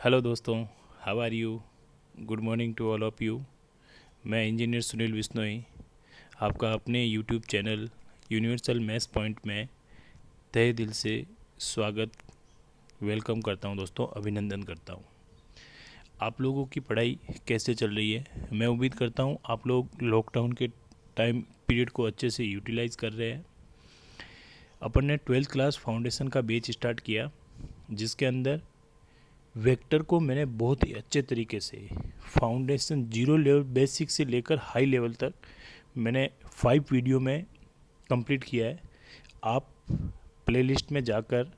Hello दोस्तों, how are you? Good morning to all of you. मैं engineer Sunil Bishnoi आपका अपने YouTube channel Universal Maths Point में तहे दिल से स्वागत वेलकम करता हूं दोस्तों, अभिनंदन करता हूं। आप लोगों की पढ़ाई कैसे चल रही है? मैं उम्मीद करता हूं आप लोग लॉकडाउन के टाइम पीरियड को अच्छे से यूटिलाइज़ कर रहे हैं। अपन ने 12th क्लास फाउंडेशन का बैच स्टार्ट किया, जिसके अंदर वेक्टर को मैंने बहुत ही अच्छे तरीके से फाउंडेशन जीरो लेवल बेसिक से लेकर हाई लेवल तक मैंने 5 वीडियो में कंप्लीट किया है। आप प्लेलिस्ट में जाकर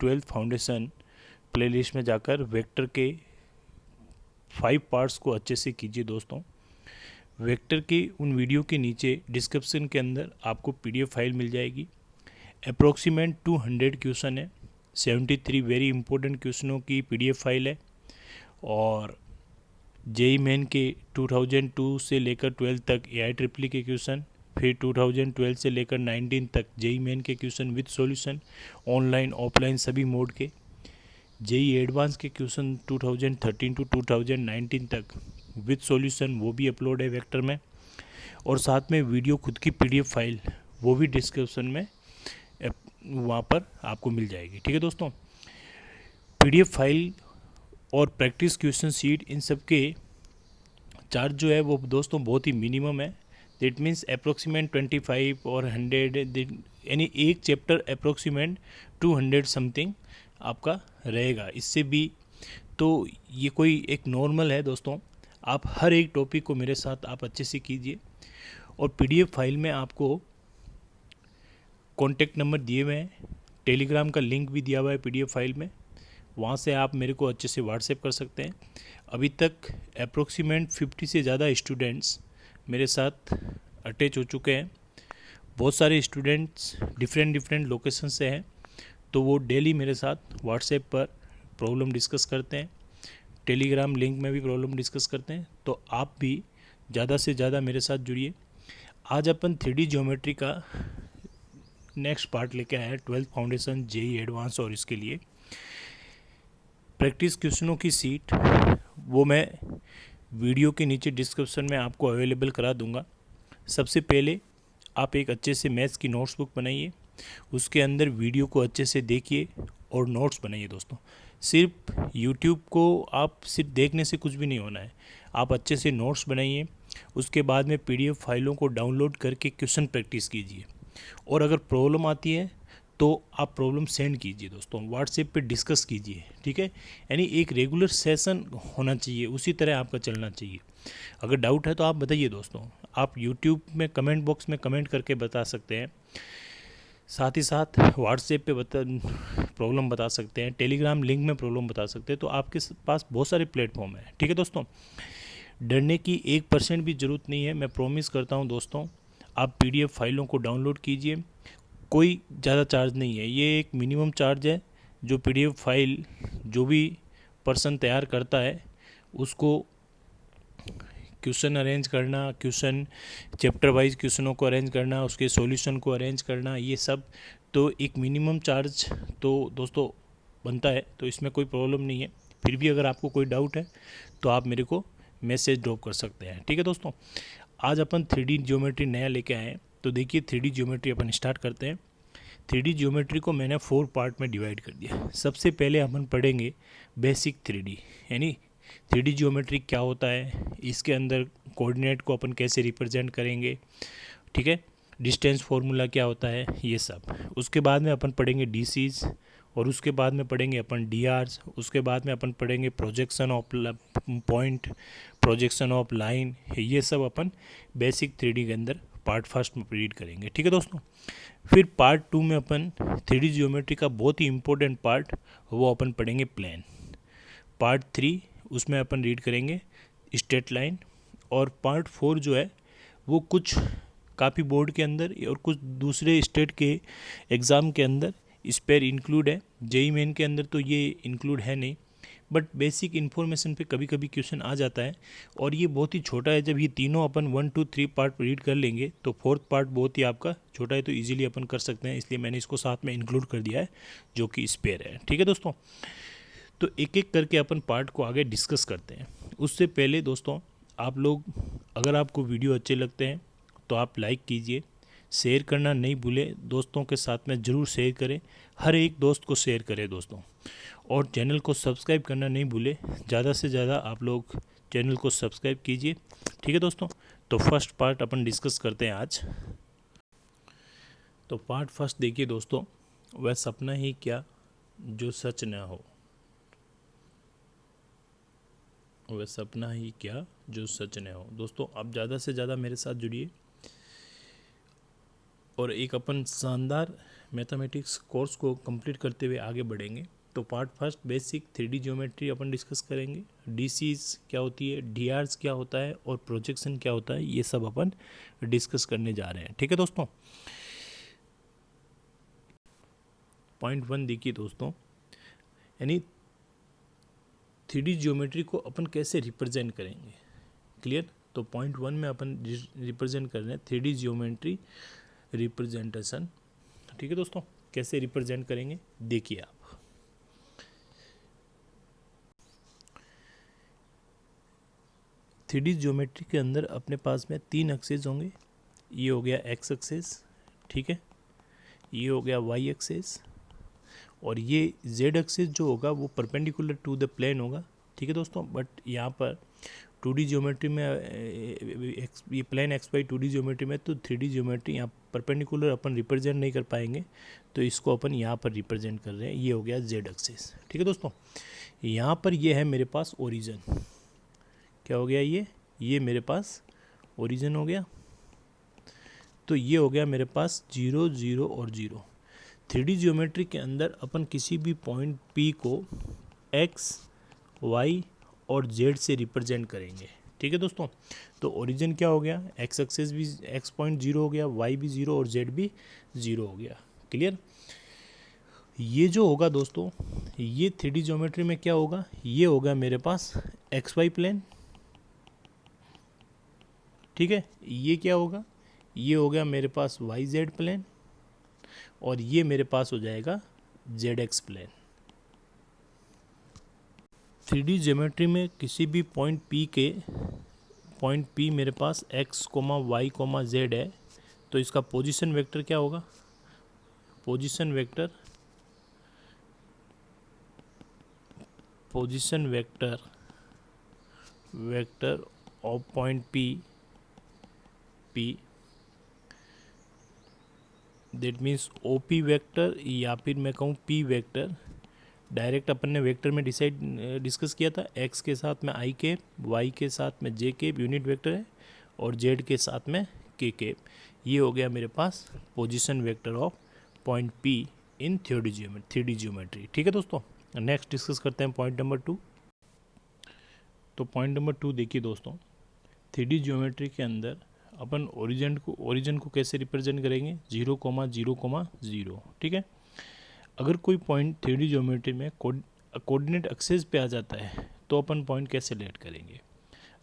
12th फाउंडेशन प्लेलिस्ट में जाकर वेक्टर के 5 पार्ट्स को अच्छे से कीजिए दोस्तों। वेक्टर के उन वीडियो के नीचे डिस्क्रिप्शन के अंदर आपको पीडीएफ फाइल मिल जाएगी। अप्रोक्सीमेट 200 क्वेश्चन है, 73 वेरी इंपॉर्टेंट क्वेश्चनों की पीडीएफ फाइल है। और जेई मेन के 2002 से लेकर 12 तक एआई ट्रिपल के क्वेश्चन, फिर 2012 से लेकर 19 तक जेई मेन के question with solution, online offline सभी मोड के। जेई एडवांस के क्वेश्चन 2013 टू 2019 तक विद सॉल्यूशन, वो भी अपलोड है वेक्टर में। और साथ में वीडियो खुद की पीडीएफ फाइल वो भी डिस्क्रिप्शन में वहाँ पर आपको मिल जाएगी। ठीक है दोस्तों, पीडीएफ फाइल और प्रैक्टिस क्वेश्चन सीट इन सब के चार्ज जो है वो दोस्तों बहुत ही मिनिमम है। दैट मीन्स अप्रोक्सीमेट 25 और 100, यानी एक चैप्टर अप्रोक्सीमेट 200 समथिंग आपका रहेगा। इससे भी तो ये कोई एक नॉर्मल है दोस्तों। आप हर एक टॉपिक को मेरे साथ आप अच्छे से कीजिए। और पीडीएफ फाइल में आपको कॉन्टेक्ट नंबर दिए हुए हैं, टेलीग्राम का लिंक भी दिया हुआ है पीडीएफ फाइल में, वहाँ से आप मेरे को अच्छे से व्हाट्सएप कर सकते हैं। अभी तक अप्रोक्सीमेट 50 से ज़्यादा स्टूडेंट्स मेरे साथ अटैच हो चुके हैं। बहुत सारे स्टूडेंट्स डिफरेंट लोकेशन से हैं, तो वो डेली मेरे साथ व्हाट्सएप पर प्रॉब्लम डिस्कस करते हैं, टेलीग्राम लिंक में भी प्रॉब्लम डिस्कस करते हैं। तो आप भी ज़्यादा से ज़्यादा मेरे साथ जुड़िए। आज अपन 3D ज्योमेट्री का नेक्स्ट पार्ट लेके आए हैं, 12th फाउंडेशन जेई एडवांस। और इसके लिए प्रैक्टिस क्वेश्चनों की सीट वो मैं वीडियो के नीचे डिस्क्रिप्शन में आपको अवेलेबल करा दूंगा। सबसे पहले आप एक अच्छे से मैथ्स की नोट्स बुक बनाइए, उसके अंदर वीडियो को अच्छे से देखिए और नोट्स बनाइए दोस्तों। सिर्फ यूट्यूब को आप सिर्फ देखने से कुछ भी नहीं होना है, आप अच्छे से नोट्स बनाइए। उसके बाद में पीडीएफ फाइलों को डाउनलोड करके क्वेश्चन प्रैक्टिस कीजिए। और अगर प्रॉब्लम आती है तो आप प्रॉब्लम सेंड कीजिए दोस्तों, व्हाट्सएप पे डिस्कस कीजिए। ठीक है, यानी एक रेगुलर सेशन होना चाहिए, उसी तरह आपका चलना चाहिए। अगर डाउट है तो आप बताइए दोस्तों, आप यूट्यूब में कमेंट बॉक्स में कमेंट करके बता सकते हैं, साथ ही साथ व्हाट्सएप पे प्रॉब्लम बता सकते हैं, टेलीग्राम लिंक में प्रॉब्लम बता सकते हैं। तो आपके पास बहुत सारे प्लेटफॉर्म हैं। ठीक है दोस्तों, डरने की 1% भी ज़रूरत नहीं है। मैं प्रॉमिस करता हूँ दोस्तों, आप पीडीएफ फाइलों को डाउनलोड कीजिए। कोई ज़्यादा चार्ज नहीं है, ये एक मिनिमम चार्ज है। जो पीडीएफ फाइल जो भी पर्सन तैयार करता है उसको क्वेश्चन अरेंज करना, क्वेश्चन चैप्टर वाइज क्वेश्चनों को अरेंज करना, उसके सॉल्यूशन को अरेंज करना, ये सब तो एक मिनिमम चार्ज तो दोस्तों बनता है। तो इसमें कोई प्रॉब्लम नहीं है। फिर भी अगर आपको कोई डाउट है तो आप मेरे को मैसेज ड्रॉप कर सकते हैं। ठीक है दोस्तों, आज अपन 3D ज्योमेट्री नया लेके आए हैं। तो देखिए 3D ज्योमेट्री अपन स्टार्ट करते हैं। 3D ज्योमेट्री को मैंने 4 पार्ट में डिवाइड कर दिया। सबसे पहले अपन पढ़ेंगे बेसिक 3D, यानी 3D ज्योमेट्री क्या होता है, इसके अंदर कोऑर्डिनेट को अपन कैसे रिप्रेजेंट करेंगे, ठीक है, डिस्टेंस फार्मूला क्या होता है, ये सब। उसके बाद में अपन पढ़ेंगे डीसीज, और उसके बाद में पढ़ेंगे अपन डीआर्स। उसके बाद में अपन पढ़ेंगे projection of point, projection of line. ये सब अपन बेसिक 3D के अंदर पार्ट फर्स्ट में रीड करेंगे। ठीक है दोस्तों, फिर पार्ट 2 में अपन 3D ज्योमेट्री का बहुत ही इंपॉर्टेंट पार्ट वो अपन पढ़ेंगे प्लेन। पार्ट 3 उसमें अपन रीड करेंगे स्ट्रेट लाइन। और पार्ट 4 जो है वो कुछ काफ़ी बोर्ड के अंदर और कुछ दूसरे स्टेट के एग्ज़ाम के अंदर इस पर इंक्लूड है। जेई मेन के अंदर तो ये इंक्लूड है नहीं, बट बेसिक इन्फॉर्मेशन पे कभी कभी क्वेश्चन आ जाता है। और ये बहुत ही छोटा है। जब ये तीनों अपन 1 2 3 पार्ट रीड कर लेंगे तो 4th पार्ट बहुत ही आपका छोटा है, तो इजीली अपन कर सकते हैं। इसलिए मैंने इसको साथ में इंक्लूड कर दिया है, जो कि स्पेयर है। ठीक है दोस्तों, तो एक एक करके अपन पार्ट को आगे डिस्कस करते हैं। उससे पहले दोस्तों, आप लोग अगर आपको वीडियो अच्छे लगते हैं तो आप लाइक कीजिए, शेयर करना नहीं भूलें, दोस्तों के साथ में ज़रूर शेयर करें, हर एक दोस्त को शेयर करें दोस्तों, और चैनल को सब्सक्राइब करना नहीं भूलें। ज़्यादा से ज़्यादा आप लोग चैनल को सब्सक्राइब कीजिए, ठीक है दोस्तों। तो फर्स्ट पार्ट अपन डिस्कस करते हैं आज। तो पार्ट फर्स्ट देखिए दोस्तों, वह सपना ही क्या जो सच न हो, वह सपना ही क्या जो सच न हो। दोस्तों आप ज़्यादा से ज़्यादा मेरे साथ जुड़िए और एक अपन शानदार मैथमेटिक्स कोर्स को कंप्लीट करते हुए आगे बढ़ेंगे। तो part first basic 3D geometry अपन डिस्कस करेंगे, डीसीज क्या होती है, डीआरस क्या होता है और प्रोजेक्शन क्या होता है, ये सब अपन डिस्कस करने जा रहे हैं, ठीक है दोस्तों। पॉइंट 1 देखिए दोस्तों, यानी 3D ज्योमेट्री को अपन कैसे रिप्रेजेंट करेंगे, क्लियर। तो पॉइंट 1 में अपन रिप्रेजेंट कर रहे हैं 3D ज्योमेट्री रिप्रेजेंटेशन, ठीक है दोस्तों। कैसे रिप्रेजेंट करेंगे देखिए आप। 3D ज्योमेट्री के अंदर अपने पास में 3 एक्सिस होंगे। ये हो गया एक्स एक्सिस, ठीक है, ये हो गया वाई एक्सिस, और ये जेड एक्सिस जो होगा वो परपेंडिकुलर टू द प्लेन होगा, ठीक है दोस्तों। बट यहाँ पर 2D ज्योमेट्री में ये plane x Y 2D geometry में, तो 3D ज्योमेट्री यहाँ परपेंडिकुलर अपन रिप्रेजेंट नहीं कर पाएंगे, तो इसको अपन यहाँ पर रिप्रेजेंट कर रहे हैं। ये हो गया जेड एक्सिस, ठीक है दोस्तों। यहाँ पर ये है मेरे पास ओरिजिन, क्या हो गया, ये मेरे पास ओरिजिन हो गया। तो ये हो गया मेरे पास 0 0 और 0। 3D ज्योमेट्री के अंदर अपन किसी भी पॉइंट P को x, y और z से रिप्रेजेंट करेंगे, ठीक है दोस्तों। तो ओरिजिन क्या हो गया, x एक्सिस भी x पॉइंट 0 हो गया, y भी 0 और z भी 0 हो गया, क्लियर। ये जो होगा दोस्तों, ये 3D ज्योमेट्री में क्या होगा, ये होगा मेरे पास एक्स वाई प्लेन, ठीक है। ये क्या होगा, ये हो गया मेरे पास वाई जेड प्लेन, और ये मेरे पास हो जाएगा Z x plane. 3D geometry में किसी भी पॉइंट P मेरे पास x, y, z है, तो इसका पोजीशन वेक्टर क्या होगा, position vector of point P that means OP vector, या फिर मैं कहूँ P वेक्टर। डायरेक्ट अपन ने वेक्टर में डिस्कस किया था, x के साथ में i कैप, y के साथ में j कैप यूनिट वेक्टर है, और z के साथ में k कैप। ये हो गया मेरे पास position vector of point P in 3D geometry, ठीक है दोस्तों। नेक्स्ट डिस्कस करते हैं पॉइंट नंबर 2। तो पॉइंट नंबर 2 देखिए दोस्तों, 3D ज्योमेट्री के अंदर अपन ओरिजिन को कैसे रिप्रेजेंट करेंगे, 0 0 0, ठीक है। अगर कोई पॉइंट 3D ज्योमेट्री में कोऑर्डिनेट एक्सिस पे आ जाता है तो अपन पॉइंट कैसे लेट करेंगे।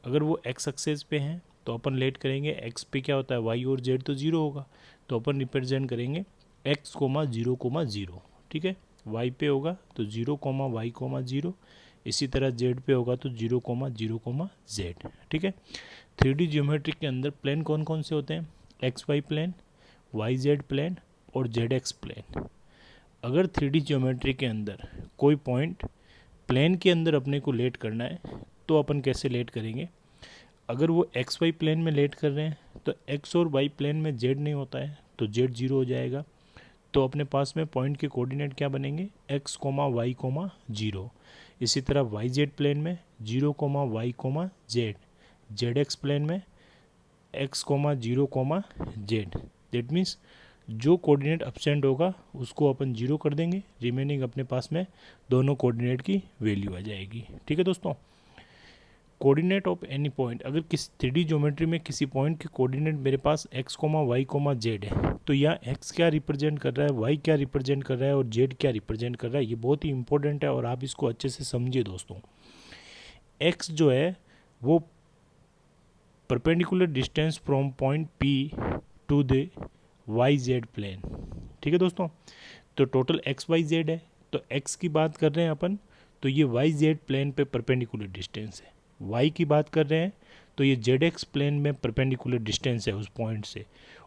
अगर वो एक्स एक्सिस पे हैं तो अपन लेट करेंगे, एक्स पे क्या होता है, वाई और जेड तो 0 होगा, तो अपन रिप्रेजेंट करेंगे x, 0 0, ठीक है। वाई पे होगा तो 0 y, 0, इसी तरह जेड पे होगा तो 0 0 z, ठीक है। 3D ज्योमेट्री के अंदर प्लेन कौन कौन से होते हैं, x Y plane, y z plane और जेड एक्स प्लेन। अगर 3D ज्योमेट्री के अंदर कोई पॉइंट प्लेन के अंदर अपने को लेट करना है तो अपन कैसे लेट करेंगे। अगर वो एक्स वाई प्लेन में लेट कर रहे हैं तो एक्स और वाई प्लेन में जेड नहीं होता है, तो जेड 0 हो जाएगा। तो अपने पास में पॉइंट के कोऑर्डिनेट क्या बनेंगे, x, y, 0। इसी तरह वाई जेड प्लेन में 0, y, z, z x plane में x, 0, z। दैट मीन्स जो कोऑर्डिनेट एब्सेंट होगा उसको अपन 0 कर देंगे, रिमेनिंग अपने पास में दोनों कोऑर्डिनेट की वैल्यू आ जाएगी, ठीक है दोस्तों। कोऑर्डिनेट ऑफ एनी पॉइंट, अगर किसी 3D ज्योमेट्री में किसी पॉइंट के कोऑर्डिनेट मेरे पास x, y, z है, तो यहाँ x क्या रिप्रेजेंट कर रहा है, y क्या रिप्रेजेंट कर रहा है और z क्या रिप्रेजेंट कर रहा है, ये बहुत ही इंपॉर्टेंट है और आप इसको अच्छे से समझिए दोस्तों। x जो है वो perpendicular distance from point P to the y z plane, ठीक है दोस्तों। तो टोटल एक्स वाई जेड है, तो x की बात कर रहे हैं अपन, तो ये वाई जेड प्लेन पे परपेंडिकुलर डिस्टेंस है। वाई की बात कर रहे हैं तो ये जेड एक्स प्लेन में परपेंडिकुलर डिस्टेंस है उस पॉइंट से,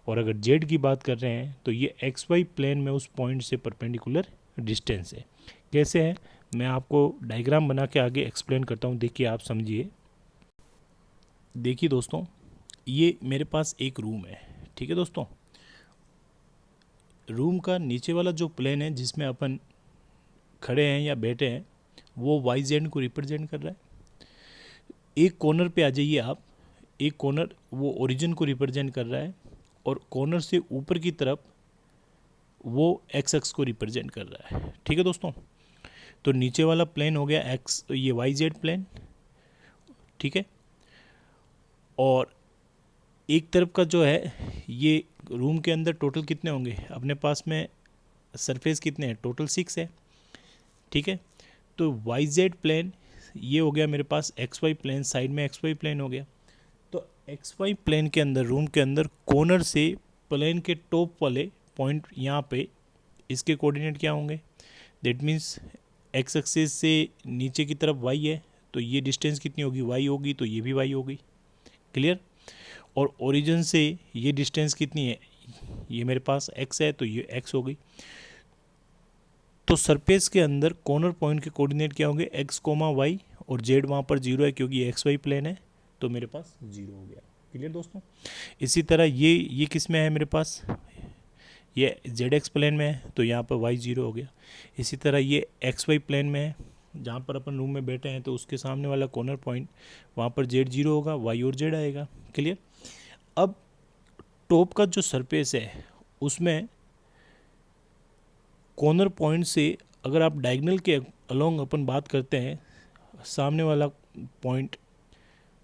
और अगर जेड की बात कर रहे हैं तो ये एक्स वाई प्लेन में उस पॉइंट से परपेंडिकुलर डिस्टेंस है। कैसे है, मैं आपको डायग्राम बना के आगे एक्सप्लेन करता हूँ, देखिए आप समझिए। देखिए दोस्तों, ये मेरे पास एक रूम है, ठीक है दोस्तों। रूम का नीचे वाला जो प्लेन है जिसमें अपन खड़े हैं या बैठे हैं वो वाई जेड को रिप्रेजेंट कर रहा है। एक कॉर्नर पे आ जाइए आप, एक कॉर्नर वो ओरिजिन को रिप्रेजेंट कर रहा है, और कॉर्नर से ऊपर की तरफ वो एक्स एक्स को रिप्रेजेंट कर रहा है, ठीक है दोस्तों। तो नीचे वाला प्लेन हो गया एक्स, ये वाई जेड प्लेन, ठीक है। और एक तरफ का जो है, ये रूम के अंदर टोटल कितने होंगे अपने पास में, सरफेस कितने हैं, टोटल 6 है, ठीक है। तो वाई जेड प्लेन ये हो गया मेरे पास, एक्स वाई प्लेन साइड में एक्स वाई प्लेन हो गया। तो एक्स वाई प्लेन के अंदर, रूम के अंदर कॉर्नर से प्लेन के टॉप वाले पॉइंट यहाँ पे इसके कोऑर्डिनेट क्या होंगे, दैट मीन्स एक्स एक्सिस से नीचे की तरफ वाई है, तो ये डिस्टेंस कितनी होगी, वाई होगी, तो ये भी वाई होगी, क्लियर। और ओरिजिन से ये डिस्टेंस कितनी है, ये मेरे पास एक्स है, तो ये एक्स हो गई। तो सरफेस के अंदर कॉर्नर पॉइंट के कोऑर्डिनेट क्या होंगे, एक्स कोमा वाई, और जेड वहाँ पर 0 है क्योंकि ये एक्स वाई प्लेन है, तो मेरे पास 0 हो गया, क्लियर दोस्तों। इसी तरह ये किस में है मेरे पास, ये जेड एक्स प्लेन में है, तो यहाँ पर वाई 0 हो गया। इसी तरह ये एक्स वाई प्लेन में है, जहाँ पर अपन रूम में बैठे हैं, तो उसके सामने वाला कॉर्नर पॉइंट वहाँ पर जेड 0 होगा, वाई और जेड आएगा, क्लियर। अब टॉप का जो सरफेस है उसमें कॉर्नर पॉइंट से अगर आप डायगोनल के अलोंग अपन बात करते हैं, सामने वाला पॉइंट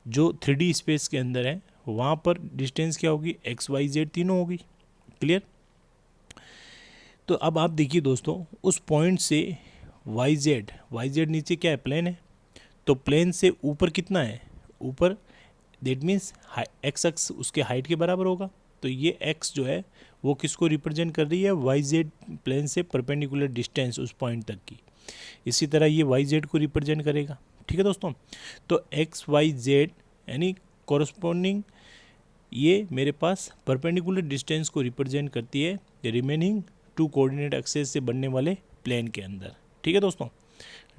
जो 3D स्पेस के अंदर है, वहाँ पर डिस्टेंस क्या होगी, एक्स वाई जेड तीनों होगी, क्लियर। तो अब आप देखिए दोस्तों, उस पॉइंट से वाई जेड नीचे क्या है, प्लेन है, तो प्लेन से ऊपर कितना है, ऊपर, दैट मीन्स एक्स एक्स उसके हाइट के बराबर होगा। तो ये एक्स जो है वो किसको रिप्रेजेंट कर रही है, वाई जेड प्लेन से परपेंडिकुलर डिस्टेंस उस पॉइंट तक की। इसी तरह ये वाई जेड को रिप्रेजेंट करेगा, ठीक है दोस्तों। तो एक्स वाई जेड यानी कॉरस्पॉन्डिंग ये मेरे पास परपेंडिकुलर डिस्टेंस को रिप्रेजेंट करती है रिमेनिंग 2 कोऑर्डिनेट एक्सेस से बनने वाले प्लेन के अंदर, ठीक है दोस्तों।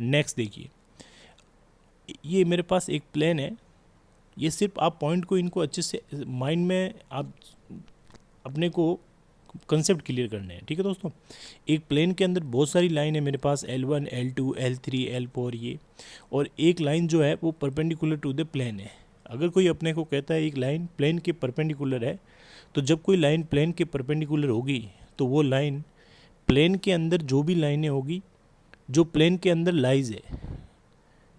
नेक्स्ट देखिए, ये मेरे पास एक प्लेन है, ये सिर्फ आप पॉइंट को इनको अच्छे से माइंड में आप अपने को कंसेप्ट क्लियर करने हैं, ठीक है दोस्तों। एक प्लेन के अंदर बहुत सारी लाइन है मेरे पास, L1 L2 L3 L4 ये, और एक लाइन जो है वो परपेंडिकुलर टू द प्लेन है। अगर कोई अपने को कहता है एक लाइन प्लेन के परपेंडिकुलर है, तो जब कोई लाइन प्लेन के परपेंडिकुलर होगी तो वो लाइन प्लेन के अंदर जो भी लाइनें होगी जो प्लेन के अंदर लाइज है,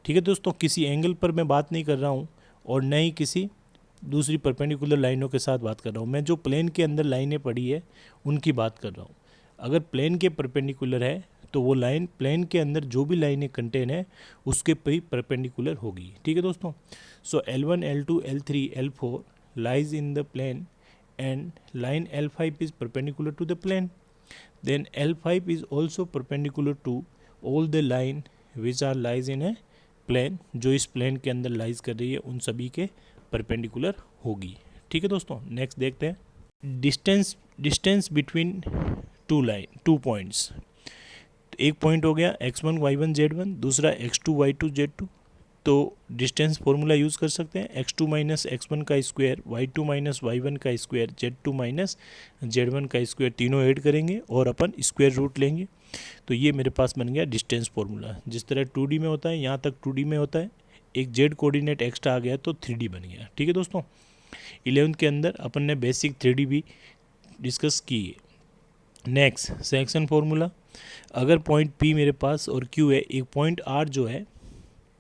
ठीक है दोस्तों। किसी एंगल पर मैं बात नहीं कर रहा हूँ और न ही किसी दूसरी परपेंडिकुलर लाइनों के साथ बात कर रहा हूँ, मैं जो प्लेन के अंदर लाइनें पड़ी है उनकी बात कर रहा हूँ। अगर प्लेन के परपेंडिकुलर है तो वो लाइन प्लेन के अंदर जो भी लाइनें कंटेन है उसके पे ही परपेंडिकुलर होगी, ठीक है दोस्तों। So L1 L2 L3 L4 lies in the plane and line L5 is perpendicular to the plane, then L5 is also perpendicular to all the line which are lies in a plane, जो इस plane के अंदर lies कर रही है उन सभी के परपेंडिकुलर होगी, ठीक है दोस्तों। नेक्स्ट देखते हैं डिस्टेंस बिटवीन टू पॉइंट्स। एक पॉइंट हो गया x1 y1 z1, दूसरा x2 y2 z2। तो डिस्टेंस फॉर्मूला यूज़ कर सकते हैं, x2 माइनस x1 का स्क्वायर, y2 माइनस y1 का स्क्वायर, z2 माइनस z1 का स्क्वायर, तीनों ऐड करेंगे और अपन स्क्वायर रूट लेंगे। तो ये मेरे पास बन गया डिस्टेंस फॉर्मूला। जिस तरह 2D में होता है, यहाँ तक 2D में होता है, एक जेड कोऑर्डिनेट एक्स्ट्रा आ गया तो 3D बन गया, ठीक है दोस्तों। 11th के अंदर अपन ने बेसिक 3D भी डिस्कस की है। नेक्स्ट सेक्शन फॉर्मूला, अगर पॉइंट P मेरे पास और Q है, एक पॉइंट R जो है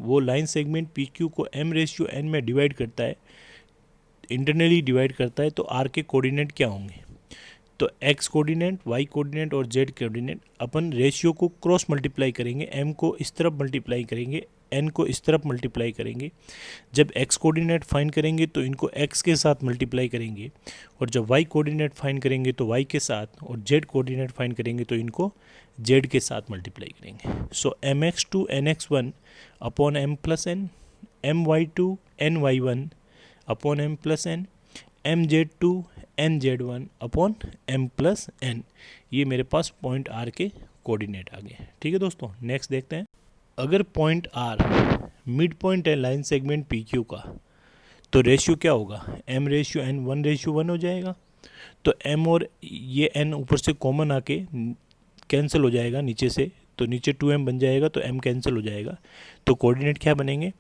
वो लाइन सेगमेंट PQ को m/n में डिवाइड करता है, इंटरनली डिवाइड करता है, तो R के कोऑर्डिनेट क्या होंगे, तो x कोऑर्डिनेट, y कोऑर्डिनेट और z कोऑर्डिनेट अपन रेशियो को क्रॉस मल्टीप्लाई करेंगे, m को इस तरफ मल्टीप्लाई करेंगे, n को इस तरफ मल्टीप्लाई करेंगे। जब x कोऑर्डिनेट फाइंड करेंगे तो इनको x के साथ मल्टीप्लाई करेंगे, और जब y कोऑर्डिनेट फाइंड करेंगे तो y के साथ, और z कोऑर्डिनेट फाइंड करेंगे तो इनको जेड के साथ मल्टीप्लाई करेंगे। So M X two N X one upon M plus N, M Y two N Y one upon M plus N, M Z two N Z one upon M plus N. ये मेरे पास point R के coordinate आ गए। ठीक है दोस्तों, next देखते हैं। अगर पॉइंट आर मिड पॉइंट है लाइन सेगमेंट पी क्यू का, तो रेशियो क्या होगा, एम रेशियो एन 1:1 हो जाएगा। तो एम और ये एन ऊपर से कॉमन आके कैंसिल हो जाएगा नीचे से, तो नीचे 2m बन जाएगा, तो m कैंसिल हो जाएगा। तो कोऑर्डिनेट क्या बनेंगे,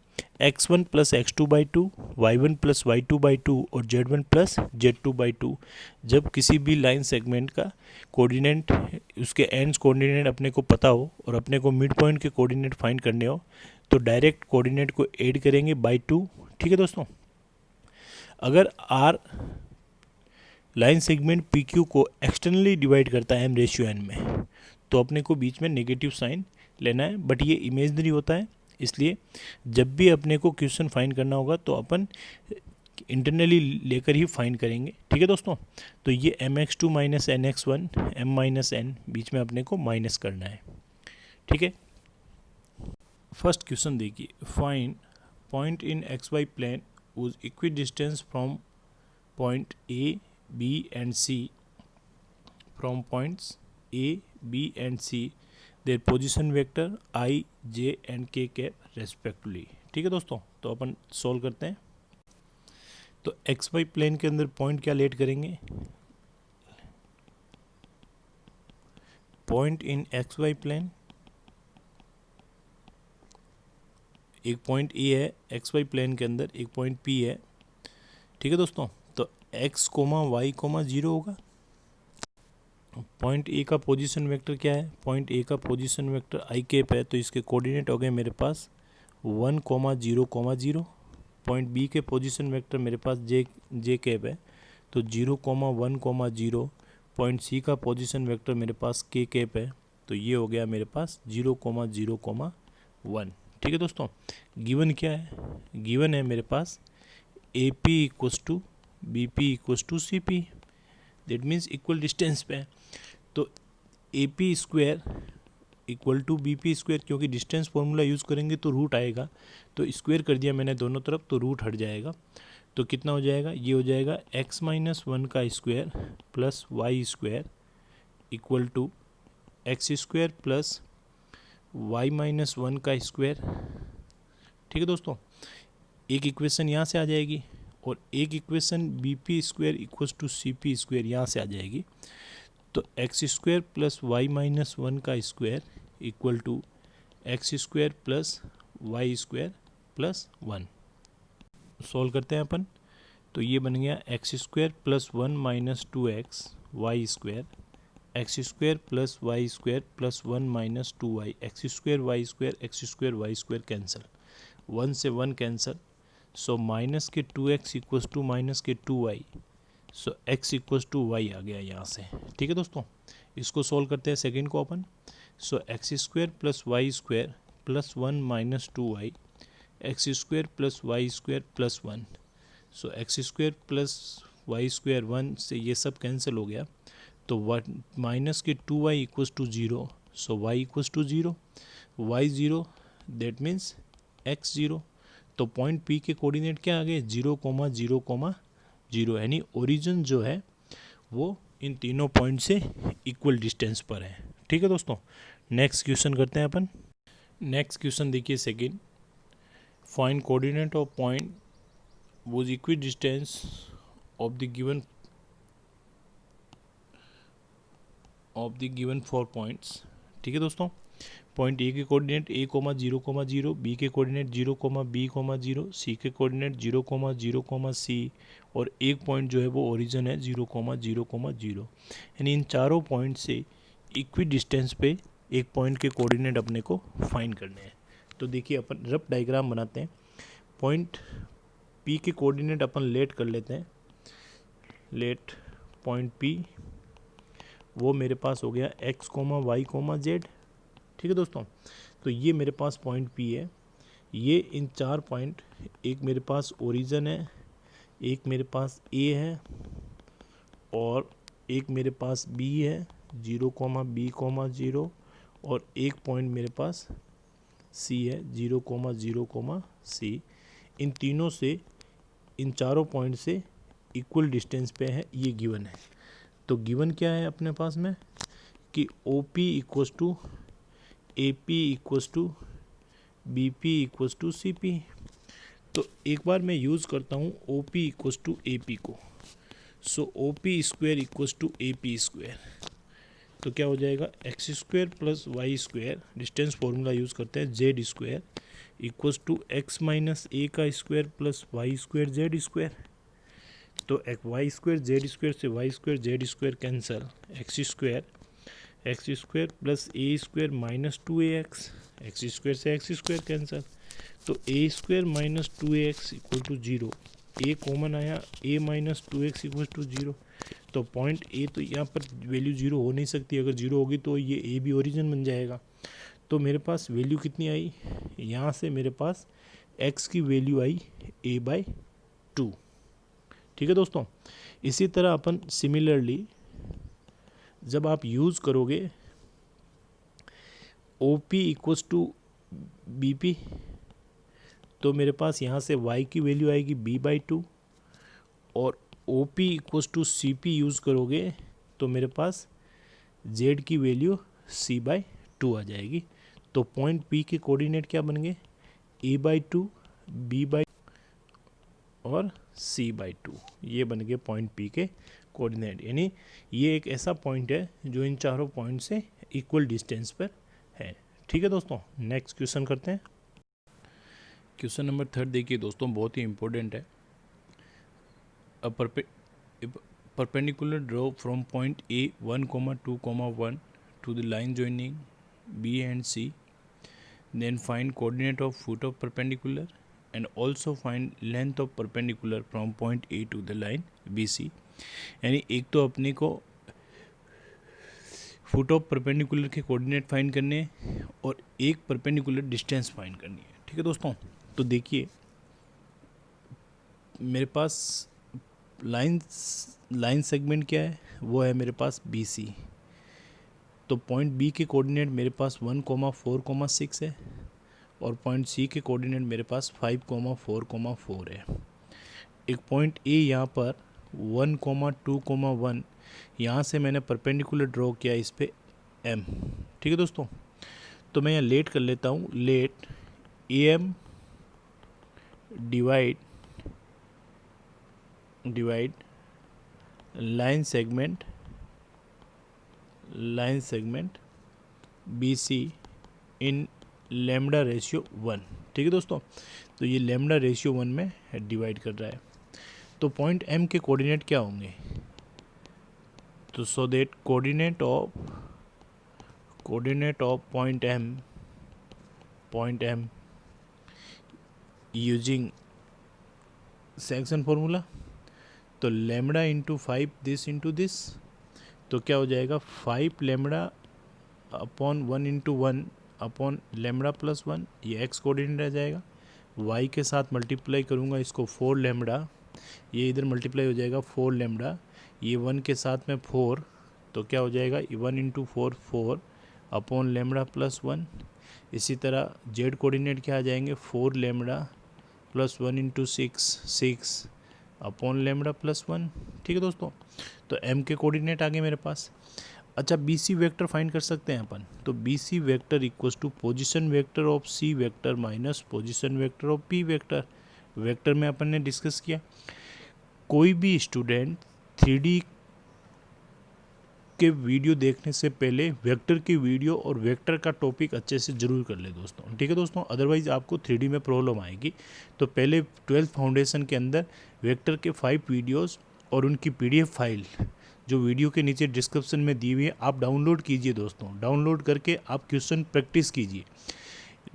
x1 plus x2/2, y1 plus y2/2 और z1 प्लस z2/2। जब किसी भी लाइन सेगमेंट का कोऑर्डिनेट, उसके एंड्स कोऑर्डिनेट अपने को पता हो और अपने को मिड पॉइंट के कोऑर्डिनेट फाइंड करने हो, तो डायरेक्ट कोऑर्डिनेट को ऐड करेंगे बाई 2। ठीक है दोस्तों, अगर r line segment P Q को एक्सटर्नली डिवाइड करता है एम रेशियो एन में, तो अपने को बीच में नेगेटिव साइन लेना है, बट ये इमेजनरी होता है, इसलिए जब भी अपने को क्वेश्चन फाइंड करना होगा तो अपन इंटरनली लेकर ही फाइंड करेंगे। ठीक है दोस्तों, तो ये M X two minus N X one, M minus N, बीच में अपने को माइनस करना है। ठीक है, फर्स्ट क्वेश्चन देखिए, find point in x Y plane whose equidistance from point A B and C, from points A B and C, their position vector I J and K cap respectively. ठीक है दोस्तों, तो अपन solve करते हैं। तो x Y plane के अंदर point क्या लेट करेंगे, point in x Y plane, एक पॉइंट ए है एक्स वाई प्लेन के अंदर, एक पॉइंट पी है। ठीक है दोस्तों, तो एक्स कोमा वाई कोमा 0 होगा। पॉइंट ए का पोजीशन वेक्टर क्या है, पॉइंट ए का पोजीशन वेक्टर आई कैप है, तो इसके कोऑर्डिनेट हो गए मेरे पास 1,0,0। पॉइंट बी के पोजीशन वेक्टर मेरे पास जे कैप है, तो 0,1,0। पॉइंट सी का पोजीशन वेक्टर मेरे पास के कैप है, तो ये हो गया मेरे पास 0,0,1। ठीक है दोस्तों, गिवन क्या है, गिवन है मेरे पास A P equals to B P equals to C P, that means equal distance पे है। तो A P square equal to B P square, क्योंकि डिस्टेंस फॉर्मूला यूज़ करेंगे तो रूट आएगा, तो स्क्वायर कर दिया मैंने दोनों तरफ, तो रूट हट जाएगा। तो कितना हो जाएगा, ये हो जाएगा x-1 का square plus Y square equal to x square plus y-1 का स्क्वायर। ठीक है दोस्तों, एक इक्वेशन यहाँ से आ जाएगी और एक equation B P square equals to C P square यहाँ से आ जाएगी। तो एक्स स्क्वायर प्लस y-1 का square equal to x square plus Y square plus 1। Solve करते हैं अपन, तो ये बन गया x square plus 1 minus 2x y square, x square plus Y square plus 1 minus 2y, x square y square, x square y square cancel, 1 से 1 cancel, so minus के 2x equals to minus के 2y, so x equals to y आ गया यहाँ से। ठीक है दोस्तों, इसको सॉल्व करते हैं सेकंड को अपन। So X square plus Y square plus 1 minus 2y, x square plus Y square plus 1, so X square plus Y square 1 से ये सब कैंसिल हो गया, तो माइनस के 2y equals to 0, so y equals to 0, y 0, that means x 0। तो point P के coordinate क्या आ गए, 0,0,0, यानी ओरिजिन जो है वो इन तीनों पॉइंट से इक्वल डिस्टेंस पर है। ठीक है दोस्तों, नेक्स्ट क्वेश्चन करते हैं अपन। नेक्स्ट क्वेश्चन देखिए second, find coordinate of point was equi distance of the given 4 points. ठीक है दोस्तों, पॉइंट ए के कोऑर्डिनेट a,0,0, बी के कोऑर्डिनेट 0,b,0, सी के कोऑर्डिनेट 0,0, सी, और एक पॉइंट जो है वो ओरिजिन है 0,0,0, यानी इन चारों पॉइंट से इक्वी डिस्टेंस पे एक पॉइंट के कोऑर्डिनेट अपने को फाइंड करने हैं। तो देखिए अपन रफ डायग्राम बनाते हैं। पॉइंट पी के कोऑर्डिनेट अपन लेट कर लेते हैं, लेट पॉइंट पी वो मेरे पास हो गया x, y, z। ठीक है दोस्तों, तो ये मेरे पास पॉइंट P है, ये इन चार पॉइंट, एक मेरे पास ओरिजिन है, एक मेरे पास A है और एक मेरे पास B है 0,b,0, और एक पॉइंट मेरे पास सी है, 0,0,C। इन तीनों से, इन चारों पॉइंट से इक्वल डिस्टेंस पे है, ये गिवन है। तो गिवन क्या है अपने पास में कि OP equals to AP equals to BP equals to CP। तो एक बार मैं यूज़ करता हूँ OP इक्वल्स टू AP को। So OP square equals to AP square. तो क्या हो जाएगा, X square plus Y square, distance formula use करते हैं, Z square equals to X minus A का square plus Y square Z square. तो Y square Z square से Y square Z square cancel, X square plus A square minus 2ax, X square से X square cancel. तो A square minus 2ax equal to 0, A common आया, ए minus 2x equal to 0। तो point A तो यहाँ पर value 0 हो नहीं सकती, अगर 0 होगी तो ये ए भी ओरिजिन बन जाएगा। तो मेरे पास वैल्यू कितनी आई, यहाँ से मेरे पास x की वैल्यू आई a/2। ठीक है दोस्तों। इसी तरह अपन सिमिलरली जब आप यूज़ करोगे OP इक्वल्स टू BP, तो मेरे पास यहाँ से y की वैल्यू आएगी b/2, और OP equals to CP use करोगे तो मेरे पास z की वैल्यू c/2 आ जाएगी। तो पॉइंट P के कोऑर्डिनेट क्या बन गए, a/2, b/ और c/2, ये बन गए पॉइंट P के कोऑर्डिनेट। यानी ये एक ऐसा पॉइंट है जो इन चारों पॉइंट से इक्वल डिस्टेंस पर है। ठीक है दोस्तों, नेक्स्ट क्वेश्चन करते हैं। क्वेश्चन नंबर 3 देखिए दोस्तों, बहुत ही इंपॉर्टेंट है। A perpendicular draw from point A 1,2,1 to the line joining B and C. Then find coordinate of foot of perpendicular and also find length of perpendicular from point A to the line BC. यानी एक तो अपने को foot of perpendicular के coordinate find करने हैं और एक परपेंडिकुलर डिस्टेंस फाइंड करनी है। ठीक है दोस्तों। तो देखिए मेरे पास लाइन सेगमेंट क्या है, वो है मेरे पास BC। तो पॉइंट B के कोऑर्डिनेट मेरे पास 1,4,6 है और पॉइंट C के कोऑर्डिनेट मेरे पास 5,4,4 है। एक पॉइंट A यहाँ पर 1,2,1, यहाँ से मैंने परपेंडिकुलर ड्रॉ किया इस पे M। ठीक है दोस्तों। तो मैं यहाँ लेट कर लेता हूँ, let AM divide line segment BC in lambda ratio 1। ठीक है दोस्तों। तो ये लैम्डा रेशियो 1 में डिवाइड कर रहा है। तो पॉइंट M के कोऑर्डिनेट क्या होंगे, तो so that coordinate of point M using section formula, तो lambda into 5 this into this, तो क्या हो जाएगा 5 lambda upon 1 into 1 upon lambda plus 1, ये x कोऑर्डिनेट रह जाएगा। y के साथ मल्टीप्लाई करूँगा इसको 4 लैम्डा, ये इधर मल्टीप्लाई हो जाएगा 4 लैम्डा, ये 1 के साथ में 4, तो क्या हो जाएगा 1 इंटू 4 4 अपॉन लैम्डा प्लस 1। इसी तरह z कोऑर्डिनेट क्या आ जाएंगे 4 lambda plus 1 into 6 upon lambda plus 1। ठीक है दोस्तों। तो M के कोऑर्डिनेट आ गए मेरे पास। अच्छा BC वेक्टर फाइंड कर सकते हैं अपन, तो BC vector equals to position vector of C vector minus position vector of P vector. Vector में अपन ने डिस्कस किया, कोई भी स्टूडेंट 3D के वीडियो देखने से पहले वेक्टर की वीडियो और वेक्टर का टॉपिक अच्छे से ज़रूर कर ले दोस्तों। ठीक है दोस्तों, अदरवाइज़ आपको 3D में प्रॉब्लम आएगी। तो पहले 12th फाउंडेशन के अंदर वेक्टर के 5 वीडियोस और उनकी PDF फाइल जो वीडियो के नीचे डिस्क्रिप्शन में दी हुई है, आप डाउनलोड कीजिए दोस्तों। डाउनलोड करके आप क्वेश्चन प्रैक्टिस कीजिए,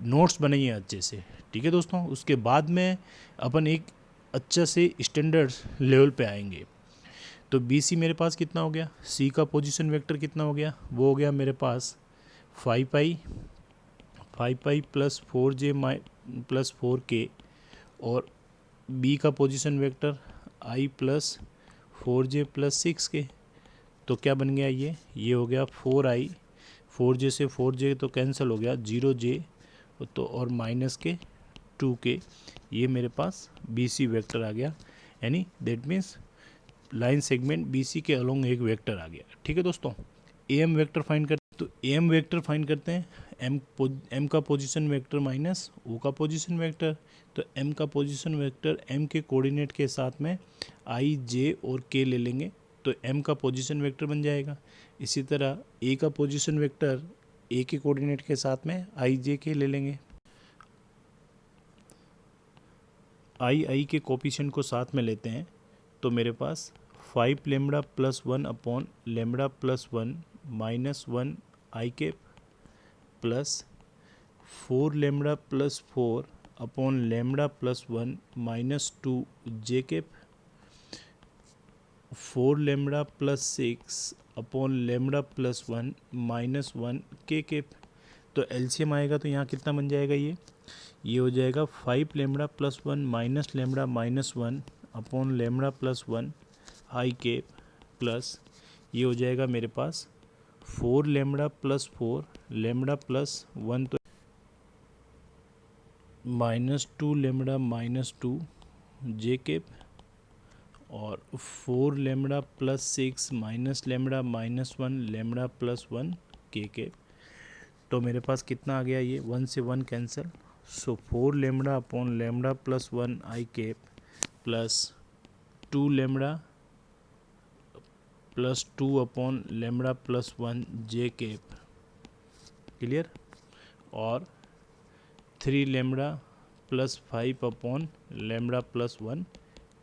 नोट्स बनाइए अच्छे से। ठीक है दोस्तों। उसके बाद में अपन एक अच्छा से स्टैंडर्ड लेवल पे आएंगे। तो BC मेरे पास कितना हो गया, C का पोजीशन वेक्टर कितना हो गया, वो हो गया मेरे पास 5 pi plus 4J plus 4K, और B का position vector I plus 4J plus 6K। तो क्या बन गया, ये हो गया 4j से 4j तो कैंसिल हो गया, 0j तो और माइनस के 2k, ये मेरे पास BC वेक्टर आ गया, यानी that means line segment BC के अलोंग एक वेक्टर आ गया। ठीक है दोस्तों, AM वेक्टर फाइंड करते तो AM वेक्टर फाइंड करते हैं, M का पोजीशन वेक्टर माइनस O का पोजीशन वेक्टर। तो M का पोजीशन वेक्टर M के कोऑर्डिनेट के साथ में I, J और K ले लेंगे तो M का पोजीशन वेक्टर बन जाएगा। इसी तरह A का पोजीशन वेक्टर A के कोऑर्डिनेट के साथ में I, J, K ले लेंगे। I के कोफिशिएंट को साथ में लेते हैं तो मेरे पास 5 lambda plus 1 upon lambda plus 1 minus 1 I cap plus 4 lambda plus 4 upon lambda plus 1 minus 2 J cap, 4 lambda plus 6 upon lambda plus 1 minus 1 K cap. तो एलसीएम आएगा तो यहाँ कितना बन जाएगा, ये हो जाएगा 5 lambda plus 1 minus lambda minus 1 upon lambda plus 1 I cap plus ये हो जाएगा मेरे पास 4 लेमड़ा प्लस 4 लेमड़ा प्लस 1 तो minus 2 lambda minus 2 J cap और 4 lambda plus 6 minus lambda minus 1 lambda plus 1 K cap. तो मेरे पास कितना आ गया, ये 1 से 1 cancel, so 4 lambda upon lambda plus 1 I cap plus 2 lambda plus 2 upon lambda plus 1 J cap, clear, और 3 lambda plus 5 upon lambda plus 1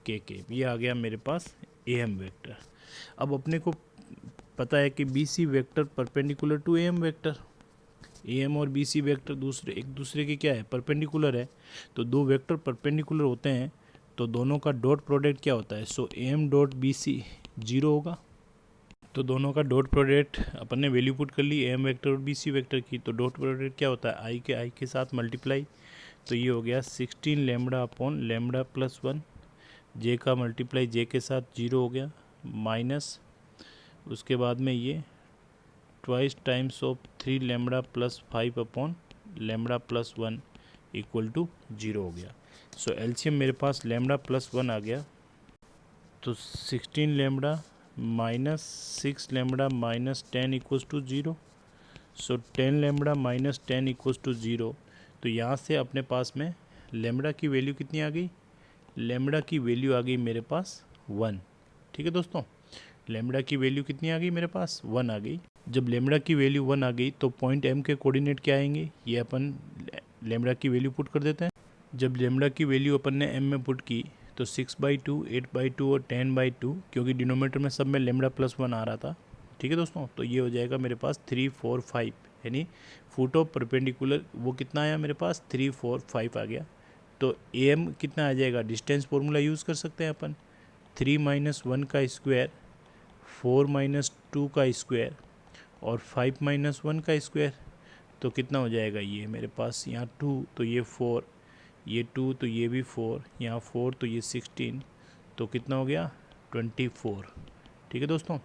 K cap. ये आ गया मेरे पास AM वेक्टर। अब अपने को पता है कि BC vector perpendicular to AM vector, AM और BC वेक्टर एक दूसरे के क्या है, परपेंडिकुलर है। तो दो वेक्टर परपेंडिकुलर होते हैं तो दोनों का डॉट प्रोडक्ट क्या होता है, सो AM डॉट BC 0 होगा। तो दोनों का डॉट प्रोडक्ट अपन ने वैल्यू पुट कर ली AM वेक्टर और BC वेक्टर की, तो डॉट प्रोडक्ट क्या होता है, I के साथ मल्टीप्लाई। तो ये हो गया 16 lambda upon lambda plus 1, J का मल्टीप्लाई J के साथ 0 हो गया, माइनस उसके बाद में ये twice times of 3 lambda plus 5 upon lambda plus 1 equal to 0 हो गया। सो एलसीएम मेरे पास लेमड़ा प्लस 1 आ गया, तो 16 lambda minus 6 lambda minus 10 equals to 0। So 10 lambda minus 10 equals to 0। तो यहाँ से अपने पास में लेमड़ा की वैल्यू कितनी आ गई, लेमड़ा की वैल्यू आ गई मेरे पास 1। ठीक है दोस्तों, लेमड़ा की वैल्यू कितनी आ गई मेरे पास, 1 आ गई। जब लेमड़ा की वैल्यू 1 आ गई तो पॉइंट M के कोऑर्डिनेट क्या आएंगे, ये अपन लेमड़ा की वैल्यू पुट कर देते हैं। जब लेमड़ा की वैल्यू अपन ने M में पुट की तो 6/2, 8/2 और 10/2, क्योंकि डिनोमिनेटर में सब में लेमड़ा प्लस 1 आ रहा था। ठीक है दोस्तों, तो ये हो जाएगा मेरे पास 3, 4, 5, यानी फुट ऑफ परपेंडिकुलर वो कितना आया मेरे पास, 3, 4, 5 आ गया। तो AM कितना आ जाएगा, डिस्टेंस फॉर्मूला यूज़ कर सकते हैं अपन, 3 - 1 का स्क्वायर, 4 - 2 का स्क्वायर और 5 - 1 का स्क्वायर। तो कितना हो जाएगा, ये मेरे पास यहाँ 2 तो ये 4, ये 2 तो ये भी 4, यहाँ 4 तो ये 16, तो कितना हो गया 24। ठीक है दोस्तों,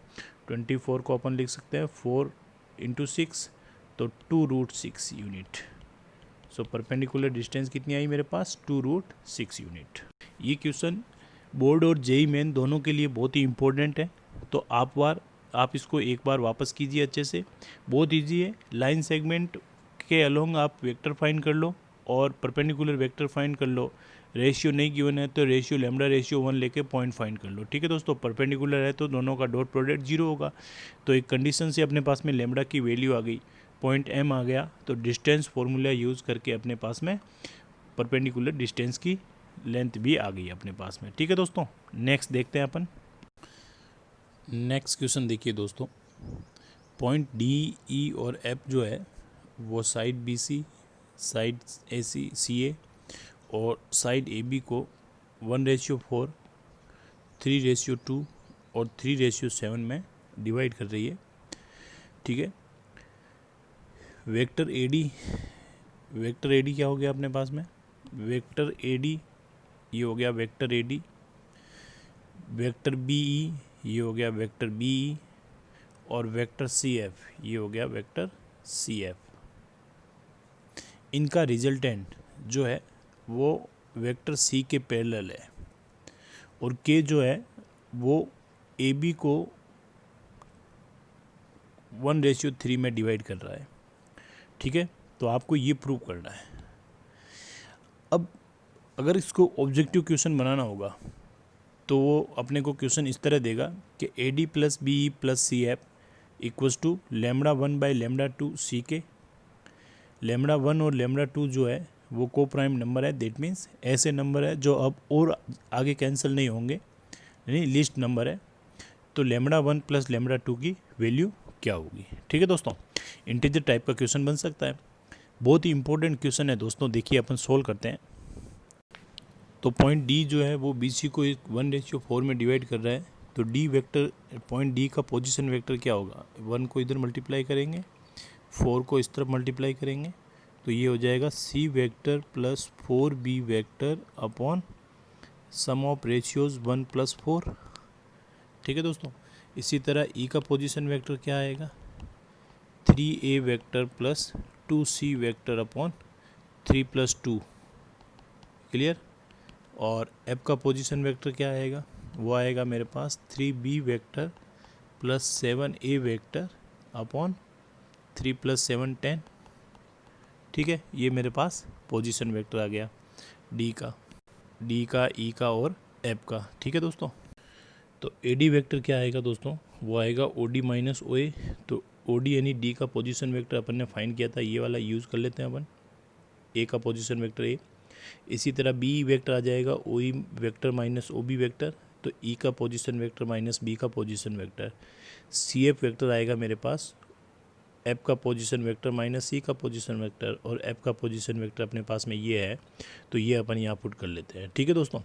24 को अपन लिख सकते हैं 4 × 6 तो 2√6 यूनिट। सो परपेंडिकुलर डिस्टेंस कितनी आई मेरे पास, 2√6 यूनिट। ये क्वेश्चन बोर्ड और जेई मेन दोनों के लिए बहुत ही इंपॉर्टेंट है, तो आप इसको एक बार वापस कीजिए अच्छे से, बहुत इजी है। लाइन सेगमेंट के अलोंग आप वेक्टर फाइंड कर लो और परपेंडिकुलर वेक्टर फाइंड कर लो। रेशियो नहीं गिवन है तो रेशियो लेमड़ा रेशियो 1 लेके पॉइंट फाइंड कर लो। ठीक है दोस्तों, परपेंडिकुलर है तो दोनों का डॉट प्रोडक्ट 0 होगा। तो एक कंडीशन से अपने पास में लेमड़ा की वैल्यू आ गई, पॉइंट M आ गया, तो डिस्टेंस फॉर्मूला यूज़ करके अपने पास में परपेंडिकुलर डिस्टेंस की लेंथ भी आ गई अपने पास में। ठीक है दोस्तों, नेक्स्ट देखते हैं अपन। नेक्स्ट क्वेश्चन देखिए दोस्तों, पॉइंट DE और F जो है वो side BC, side AC CA और साइड AB को 1/4, 3/2 और 3/7 में डिवाइड कर रही है। ठीक है, वेक्टर AD क्या हो गया अपने पास में, वेक्टर AD ये हो गया वेक्टर AD, वेक्टर BE ये हो गया वेक्टर BE और वेक्टर CF ये हो गया वेक्टर CF। इनका रिजल्टेंट जो है वो वेक्टर C के पैरेलल है और K जो है वो AB को 1:3 में डिवाइड कर रहा है। ठीक है, तो आपको ये प्रूव करना है। अब अगर इसको ऑब्जेक्टिव क्वेश्चन बनाना होगा तो वो अपने को क्वेश्चन इस तरह देगा कि AD + BE + CF = λ1/λ2 CK। λ1 और λ2 जो है वो को प्राइम नंबर है, दैट मीन्स ऐसे नंबर है जो अब और आगे कैंसिल नहीं होंगे, यानी लिस्ट नंबर है। तो λ1 + λ2 की वैल्यू क्या होगी? ठीक है दोस्तों, इंटीजर टाइप का क्वेश्चन बन सकता है। बहुत ही इंपॉर्टेंट क्वेश्चन है दोस्तों। देखिए अपन सोल्व करते हैं। तो पॉइंट डी जो है वो BC को 1:4 में डिवाइड कर रहा है। तो डी वेक्टर, पॉइंट डी का पोजीशन वेक्टर क्या होगा? 1 को इधर मल्टीप्लाई करेंगे, 4 को इस तरफ मल्टीप्लाई करेंगे, तो ये हो जाएगा C vector + 4B vector upon sum of ratios 1 + 4। ठीक है दोस्तों, इसी तरह E का पोजीशन वेक्टर क्या आएगा? 3A vector + 2C vector upon 3 + 2। Clear? और F का पोजीशन वेक्टर क्या आएगा? वो आएगा मेरे पास 3B vector + 7A vector upon 3 + 7 10। ठीक है, ये मेरे पास पोजीशन वेक्टर आ गया डी का, ई का और एफ का। ठीक है दोस्तों, तो AD वेक्टर क्या आएगा दोस्तों? वो आएगा OD - OA। तो OD यानी डी का पोजीशन वेक्टर अपन ने फाइंड किया था, ये वाला यूज़ कर लेते हैं अपन, ए का पोजीशन वेक्टर ए। इसी तरह BE वेक्टर आ जाएगा OE वेक्टर - OB वेक्टर। तो E का पोजीशन वेक्टर - B का पोजीशन वेक्टर। CF वेक्टर आएगा मेरे पास F का पोजीशन वेक्टर - C का पोजीशन वेक्टर, और F का पोजीशन वेक्टर अपने पास में ये है, तो ये अपन यहाँ पुट कर लेते हैं। ठीक है दोस्तों,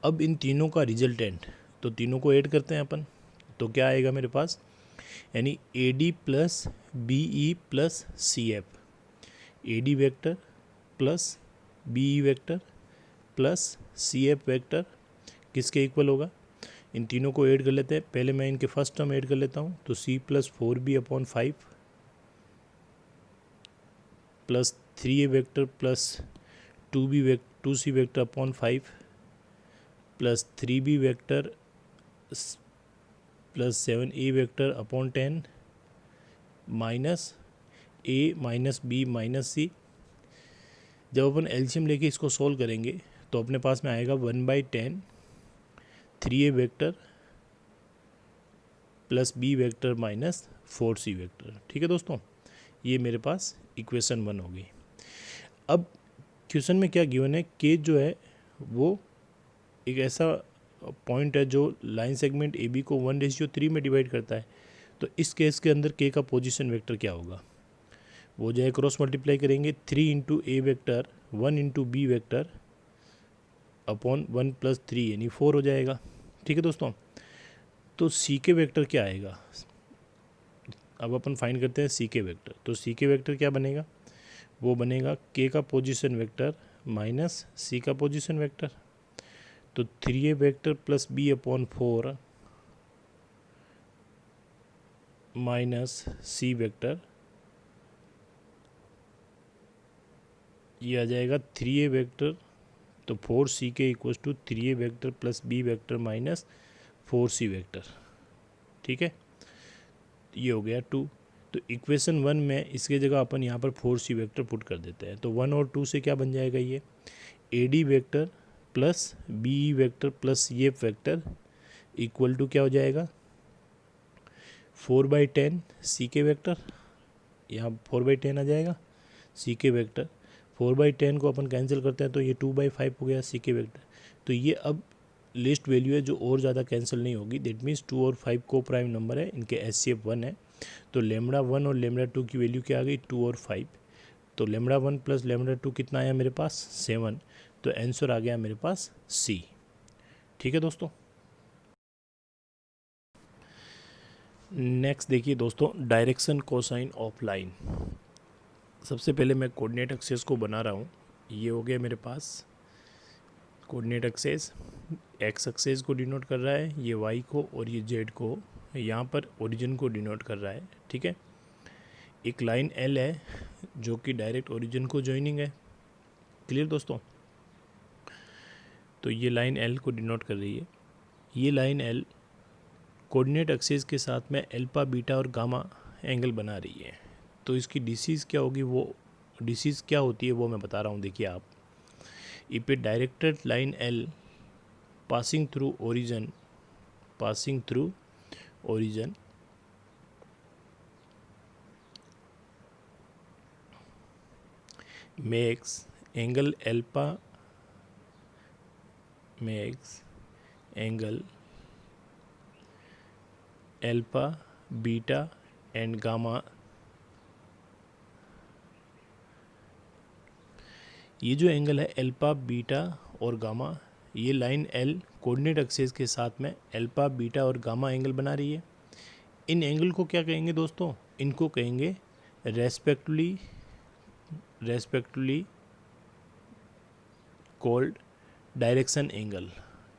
अब इन तीनों का रिजल्टेंट, तो तीनों को ऐड करते हैं अपन, तो क्या आएगा मेरे पास? यानी AD + BE + CF, AD vector + BE vector + CF vector किसके इक्वल होगा? इन तीनों को ऐड कर लेते हैं। पहले मैं इनके फर्स्ट टर्म ऐड कर लेता हूँ, तो C + 4B upon 5 + 3A vector + 2C vector upon 5 + 3B vector + 7A vector upon 10 minus A - B - C। जब अपन एलसीएम लेके इसको सोल्व करेंगे तो अपने पास में आएगा 1/10 3A vector + B vector - 4C vector. ठीक है दोस्तों, ये मेरे पास इक्वेशन 1 हो गई। अब क्वेश्चन में क्या गिवन है? के जो है वो एक ऐसा पॉइंट है जो लाइन सेगमेंट AB को 1:3 में डिवाइड करता है। तो इस केस के अंदर के का पोजीशन वेक्टर क्या होगा? वो जो है क्रॉस मल्टीप्लाई करेंगे, 3 × A vector 1 × B vector upon 1 + 3 यानी 4 हो जाएगा। ठीक है दोस्तों, तो C के वेक्टर क्या आएगा? अब अपन फाइंड करते हैं C के वेक्टर। तो C के वेक्टर क्या बनेगा? वो बनेगा K का पोजीशन वेक्टर माइनस C का पोजीशन वेक्टर। तो 3A vector + B upon 4 minus C vector, ये आ जाएगा 3A वेक्टर, तो 4CK = 3A vector + B vector minus 4C vector. ठीक है, ये हो गया 2। तो इक्वेशन 1 में इसके जगह अपन यहाँ पर 4C वेक्टर पुट कर देते हैं। तो 1 और 2 से क्या बन जाएगा? ये AD vector + BE vector + CF vector equal to क्या हो जाएगा? 4/10 CK वेक्टर, यहाँ 4/10 आ जाएगा CK वेक्टर। 4/10 को अपन कैंसिल करते हैं तो ये 2/5 हो गया CK वेक्टर। तो ये अब लिस्ट वैल्यू है जो और ज़्यादा कैंसिल नहीं होगी, दैट मीन्स 2 और 5 को प्राइम नंबर है, इनके HCF 1 है। तो λ1 और λ2 की वैल्यू क्या आ गई? 2 और 5। तो λ1 + λ2 कितना आया मेरे पास? 7। तो आंसर आ गया मेरे पास C। ठीक है दोस्तों, नेक्स्ट देखिए दोस्तों, डायरेक्शन कोसाइन ऑफ लाइन। सबसे पहले मैं कोऑर्डिनेट एक्सेस को बना रहा हूँ। ये हो गया मेरे पास कोऑर्डिनेट एक्सेस, एक्स एक्सेस को डिनोट कर रहा है, ये वाई को, और ये जेड को, यहाँ पर ओरिजिन को डिनोट कर रहा है। ठीक है, एक लाइन एल है जो कि डायरेक्ट ओरिजिन को ज्वाइनिंग है। क्लियर दोस्तों? तो ये लाइन एल को डिनोट कर रही है। ये लाइन एल कोऑर्डिनेट एक्सिस के साथ में अल्फा बीटा और गामा एंगल बना रही है। तो इसकी डिसीज क्या होगी, वो डिसीज क्या होती है वो मैं बता रहा हूँ। देखिए आप, if A directed line L passing through origin makes angle alpha beta and gamma। ये जो एंगल है अल्फा बीटा और गामा, ये लाइन एल कोऑर्डिनेट एक्सिस के साथ में अल्फा बीटा और गामा एंगल बना रही है। इन एंगल को क्या कहेंगे दोस्तों? इनको कहेंगे रेस्पेक्टिवली कॉल्ड डायरेक्शन एंगल।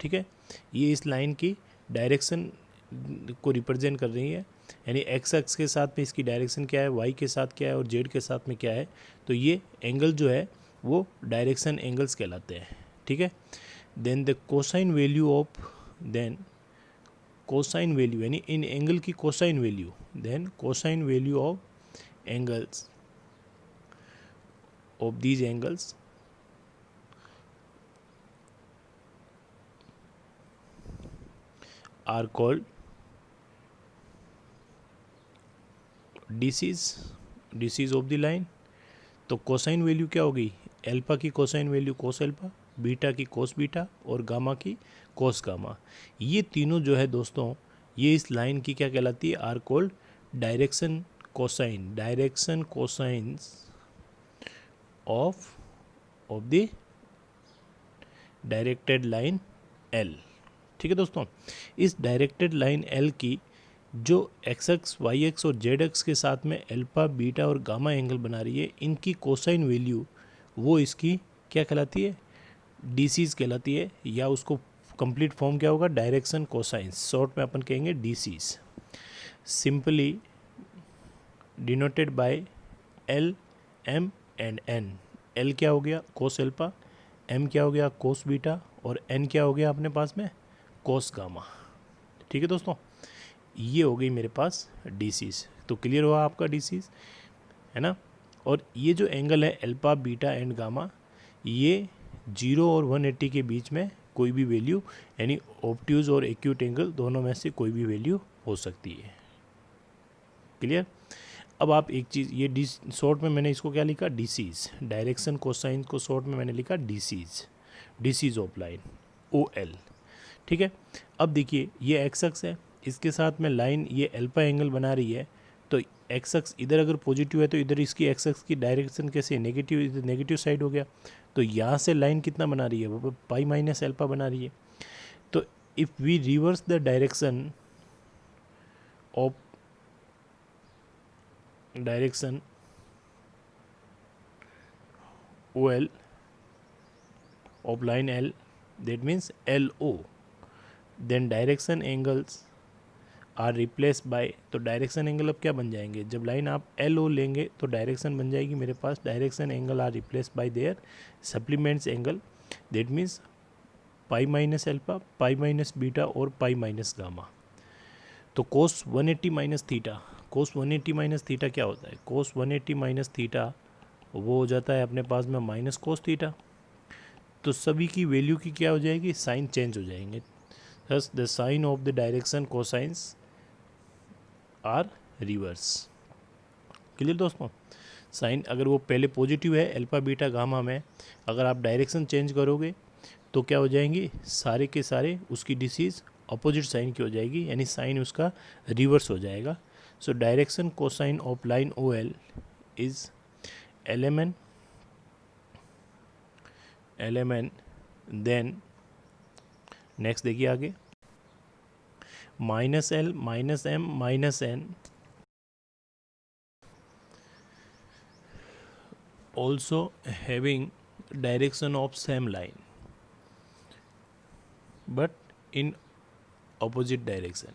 ठीक है, ये इस लाइन की डायरेक्शन को रिप्रेजेंट कर रही है, यानी एक्स एक्स के साथ में इसकी डायरेक्शन क्या है, वाई के साथ क्या है और जेड के साथ में क्या है। तो ये एंगल जो है वो डायरेक्शन एंगल्स कहलाते हैं। ठीक है, देन द कोसाइन वैल्यू यानी इन एंगल की cosine value, then cosine value of angles of these angles are called DCs of the line. तो कोसाइन वैल्यू क्या होगी? अल्फा की cosine value cos alpha, beta की कोस बीटा और gamma की कोस गामा। ये तीनों जो है दोस्तों, ये इस लाइन की क्या कहलाती है? Are called direction cosines of the directed line L. ठीक है दोस्तों, इस डायरेक्टेड लाइन एल की जो एक्स एक्स वाई एक्स और जेड एक्स के साथ में अल्फा बीटा और गामा एंगल बना रही है, इनकी कोसाइन वैल्यू वो इसकी क्या कहलाती है? डीसीज कहलाती है, या उसको कंप्लीट फॉर्म क्या होगा? डायरेक्शन कोसाइंस, शॉर्ट में अपन कहेंगे DCs, simply denoted by l m and n. L क्या हो गया? कोस अल्फा, एम क्या हो गया? कोस बीटा और एन क्या हो गया अपने पास में? Cos gamma. ठीक है दोस्तों, ये हो गई मेरे पास डीसीज। तो क्लियर हुआ आपका डीसीज, है ना? और ये जो एंगल है अल्फा बीटा एंड गामा, ये 0 और 180 के बीच में कोई भी वैल्यू, यानी ऑब्ट्यूज और एक्यूट एंगल दोनों में से कोई भी वैल्यू हो सकती है। क्लियर? अब आप एक चीज़, ये डी शॉर्ट में मैंने इसको क्या लिखा? डीसीज, डायरेक्शन कोसाइन को शॉर्ट में मैंने लिखा DCs of line O L. ठीक है, अब देखिए ये एक्स एक्स है, इसके साथ में लाइन ये अल्फा एंगल बना रही है। तो एक्स एक्स इधर अगर पॉजिटिव है तो इधर इसकी एक्स एक्स की डायरेक्शन कैसे? नेगेटिव, इधर नेगेटिव साइड हो गया। तो यहाँ से लाइन कितना बना रही है? वो पाई माइनस अल्फा बना रही है। तो if we reverse the direction of OL of line L, that means LO, then direction angles are replaced by, तो डायरेक्शन एंगल अब क्या बन जाएंगे? जब लाइन आप LO लेंगे तो डायरेक्शन बन जाएगी मेरे पास, direction angle are replaced by their supplements angle, that means pi minus alpha, pi minus beta और पाई माइनस गामा। तो cos 180 minus theta, cos 180 minus theta क्या होता है? कोस 180 माइनस थीटा वो हो जाता है अपने पास में माइनस कोस थीटा। तो सभी की वैल्यू की क्या हो जाएगी? साइन चेंज हो जाएंगे। Thus the sign of the direction cosines are reverse. Clear दोस्तों? साइन अगर वो पहले पॉजिटिव है अल्फा बीटा गामा में, अगर आप डायरेक्शन चेंज करोगे तो क्या हो जाएंगी? सारे के सारे उसकी डिसीज अपोजिट साइन की हो जाएगी, यानी साइन उसका रिवर्स हो जाएगा। So direction cosine of line O L is LMN, then next देखिए आगे, minus L minus M minus N also having direction of same line but in opposite direction,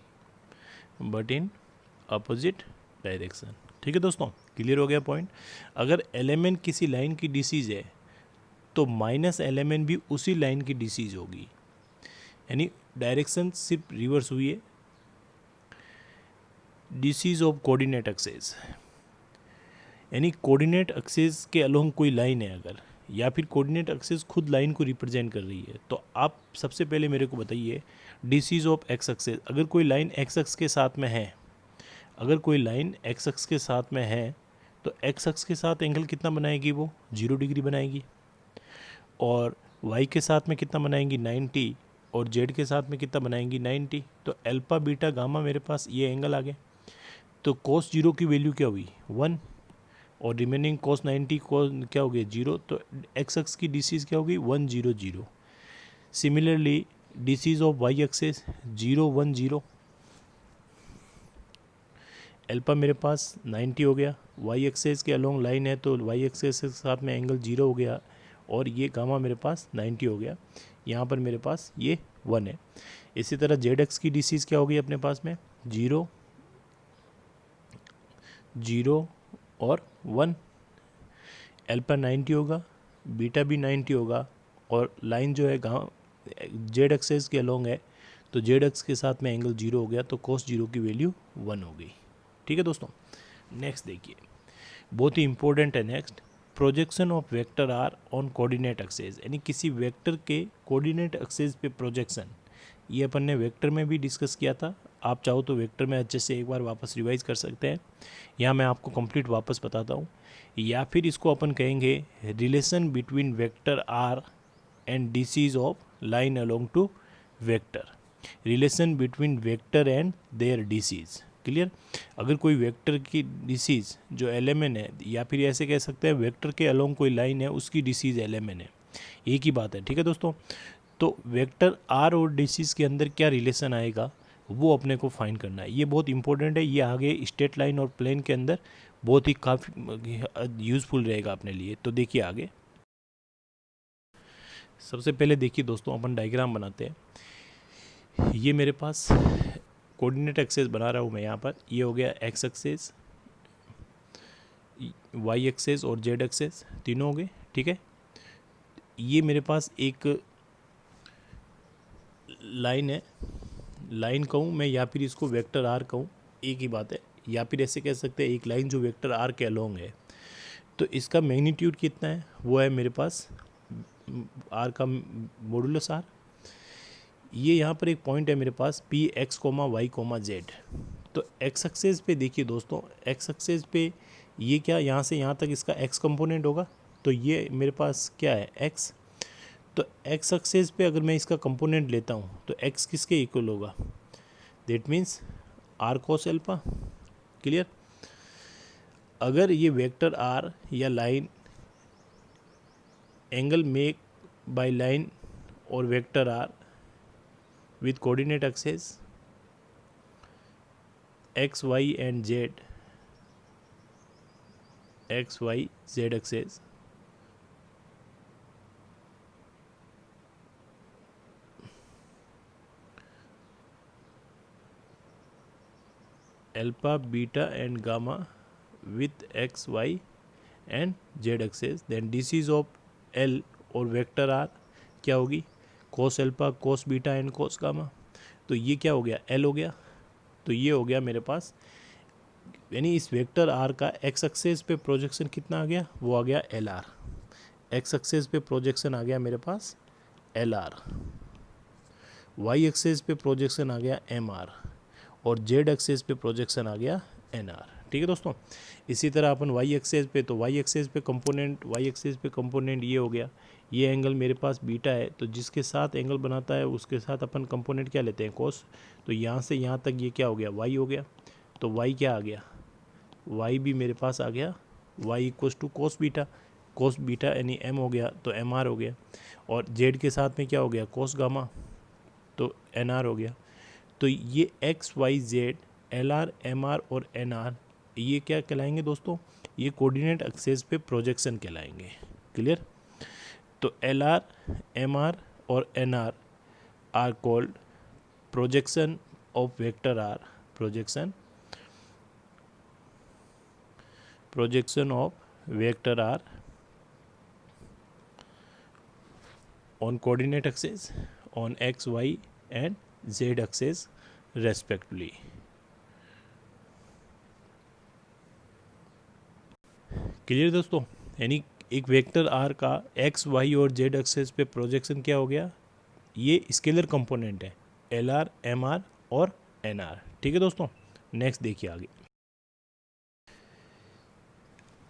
ठीक है दोस्तों? क्लियर हो गया पॉइंट। अगर एल किसी लाइन की डिसीज है तो माइनस एल भी उसी लाइन की डिसीज होगी, यानी डायरेक्शन सिर्फ रिवर्स हुई है। डिसीज ऑफ कोऑर्डिनेट एक्सेस, यानी कोऑर्डिनेट एक्सेस के अलोंग कोई लाइन है अगर, या फिर कोऑर्डिनेट एक्सेस खुद लाइन को रिप्रेजेंट कर रही है, तो आप सबसे पहले मेरे को बताइए डिसीज ऑफ एक्स एक्सेस। अगर कोई लाइन एक्स एक्स के साथ में है, अगर कोई लाइन एक्स एक्स के साथ में है तो एक्स एक्स के साथ एंगल कितना बनाएगी, वो 0 डिग्री बनाएगी। और वाई के साथ में कितना बनाएंगी, 90। और जेड के साथ में कितना बनाएंगी, 90। तो अल्फा बीटा गामा मेरे पास ये एंगल आ गए। तो cos 0 की वैल्यू क्या हुई, 1। और रिमेनिंग cos 90 को क्या हो गया, 0। तो एक्स एक्स की डिसीज क्या होगी, 1 0 0। Similarly DCs of y axis 0 1 0। Alpha मेरे पास 90 हो गया, वाई एक्सेस के अलोंग लाइन है तो वाई एक्सेस के साथ में एंगल 0 हो गया, और ये गामा मेरे पास 90 हो गया। यहाँ पर मेरे पास ये 1 है। इसी तरह जेड एक्स की डिसीज क्या होगी अपने पास में, 0 0 और 1। अल्फा 90 होगा, बीटा भी 90 होगा, और लाइन जो है जेड एक्सेस के अलोंग है तो जेड एक्स के साथ में एंगल 0 हो गया, तो cos 0 की वैल्यू 1 हो गई। ठीक है दोस्तों, नेक्स्ट देखिए, बहुत ही इंपॉर्टेंट है next, projection of vector r on coordinate axes, यानी किसी वेक्टर के कोऑर्डिनेट एक्सेस पे प्रोजेक्शन। ये अपन ने वेक्टर में भी डिस्कस किया था, आप चाहो तो वेक्टर में अच्छे से एक बार वापस रिवाइज कर सकते हैं, यहाँ मैं आपको कंप्लीट वापस बताता हूँ। या फिर इसको अपन कहेंगे relation between vector r and DCs of line along to vector, relation between vector and their DCs. Clear. अगर कोई वेक्टर की डिसीज जो एल है, या फिर ऐसे कह सकते हैं वेक्टर के अलोंग कोई लाइन है उसकी डिसीज एल है, एक ही बात है। ठीक है दोस्तों, तो वेक्टर आर और डिसीज के अंदर क्या रिलेशन आएगा वो अपने को फाइंड करना है। ये बहुत इंपॉर्टेंट है, ये आगे स्ट्रेट लाइन और प्लेन के अंदर बहुत ही काफ़ी यूज़फुल रहेगा अपने लिए। तो देखिए आगे, सबसे पहले देखिए दोस्तों, अपन डायग्राम बनाते हैं। ये मेरे पास कोऑर्डिनेट एक्सेस बना रहा हूँ मैं यहाँ पर, ये हो गया एक्स एक्सेस, वाई एक्सेस और जेड एक्सेस, तीनों हो गए। ठीक है, ये मेरे पास एक लाइन है, लाइन कहूँ मैं या फिर इसको वेक्टर आर कहूँ, एक ही बात है। या फिर ऐसे कह सकते हैं एक लाइन जो वेक्टर आर के अलोंग है, तो इसका मैग्नीट्यूड कितना है, वो है मेरे पास आर का मॉडुलस आर। ये यहाँ पर एक पॉइंट है मेरे पास P X comma Y comma Z. तो एक्स एक्सेस पे देखिए दोस्तों, एक्स एक्सेस पे ये क्या, यहाँ से यहाँ तक इसका एक्स कंपोनेंट होगा, तो ये मेरे पास क्या है, एक्स। तो एक्स एक्सेस पे अगर मैं इसका कंपोनेंट लेता हूँ तो एक्स किसके इक्वल होगा, that means R cos alpha. Clear. अगर ये वेक्टर आर या line angle make by line और vector R with coordinate axes x y and z, x y z axis, alpha beta and gamma with x y and z axis, then disease of L और vector are क्या होगी, cos alpha cos beta and cos gamma. तो ये क्या हो गया, L हो गया। तो ये हो गया मेरे पास, यानी इस वेक्टर आर का एक्स एक्सेस पे प्रोजेक्शन कितना आ गया, वो आ गया एल आर। एक्स एक्सेस पे प्रोजेक्शन आ गया मेरे पास एल आर, वाई एक्सेस पे प्रोजेक्शन आ गया एम आर, और जेड एक्सेस पे प्रोजेक्शन आ गया एन आर। ठीक है दोस्तों, इसी तरह अपन वाई एक्सेस पे, तो वाई एक्सेस पे कंपोनेंट, वाई एक्सेस पे कंपोनेंट ये हो गया, ये एंगल मेरे पास बीटा है, तो जिसके साथ एंगल बनाता है उसके साथ अपन कंपोनेंट क्या लेते हैं, कोस। तो यहाँ से यहाँ तक ये क्या हो गया, वाई हो गया। तो वाई क्या आ गया, वाई भी मेरे पास आ गया, y equals to cos beta, cos beta यानी एम हो गया तो एम आर हो गया। और जेड के साथ में क्या हो गया, कोस गामा, तो एन आर हो गया। तो ये x y z l r m r और एन आर ये क्या कहलाएंगे दोस्तों, ये कोऑर्डिनेट एक्सेस पे प्रोजेक्शन कहलाएंगे। क्लियर। तो एल आर एम आर और n r called projection of vector r, projection of vector r on coordinate axis on x, y and z axis respectively. Clear दोस्तों? यानी एक वेक्टर r का x, y और z access पे projection क्या हो गया, ये स्केलर कंपोनेंट है LR, MR और NR। ठीक है दोस्तों, नेक्स्ट देखिए आगे।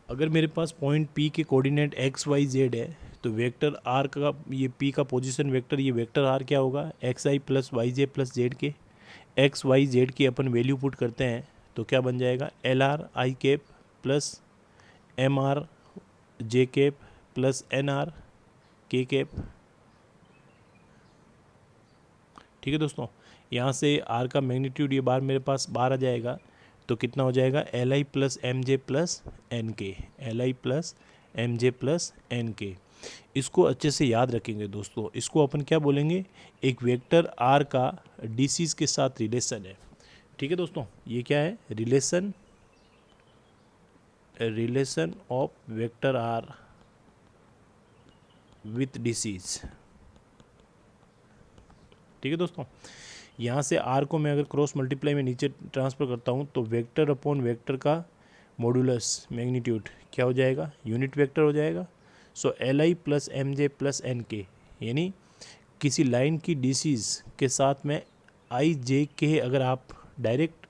अगर मेरे पास पॉइंट P के कोऑर्डिनेट x, y, z है तो वेक्टर r का ये P का पोजीशन वेक्टर, ये वेक्टर r क्या होगा, xi plus y j plus z के, x, y, z की अपन वैल्यू पुट करते हैं तो क्या बन जाएगा, LR i cap plus MR j cap plus NR k cap. ठीक है दोस्तों, यहाँ से r का मैग्नीट्यूड ये बार मेरे पास बाहर आ जाएगा तो कितना हो जाएगा, Li प्लस एम जे plus N k, Li plus M जे प्लस एन के। इसको अच्छे से याद रखेंगे दोस्तों, इसको अपन क्या बोलेंगे, एक वेक्टर r का डीसीज के साथ रिलेशन है। ठीक है दोस्तों, ये क्या है, relation of vector r with DCs. ठीक है दोस्तों, यहाँ से r को मैं अगर क्रॉस मल्टीप्लाई में नीचे ट्रांसफ़र करता हूँ तो वेक्टर अपॉन वेक्टर का मॉडुलस मैग्नीट्यूड क्या हो जाएगा, यूनिट वेक्टर हो जाएगा। सो Li प्लस एम जे प्लस एन के, यानी किसी लाइन की डीसीज के साथ में आई जे के अगर आप डायरेक्ट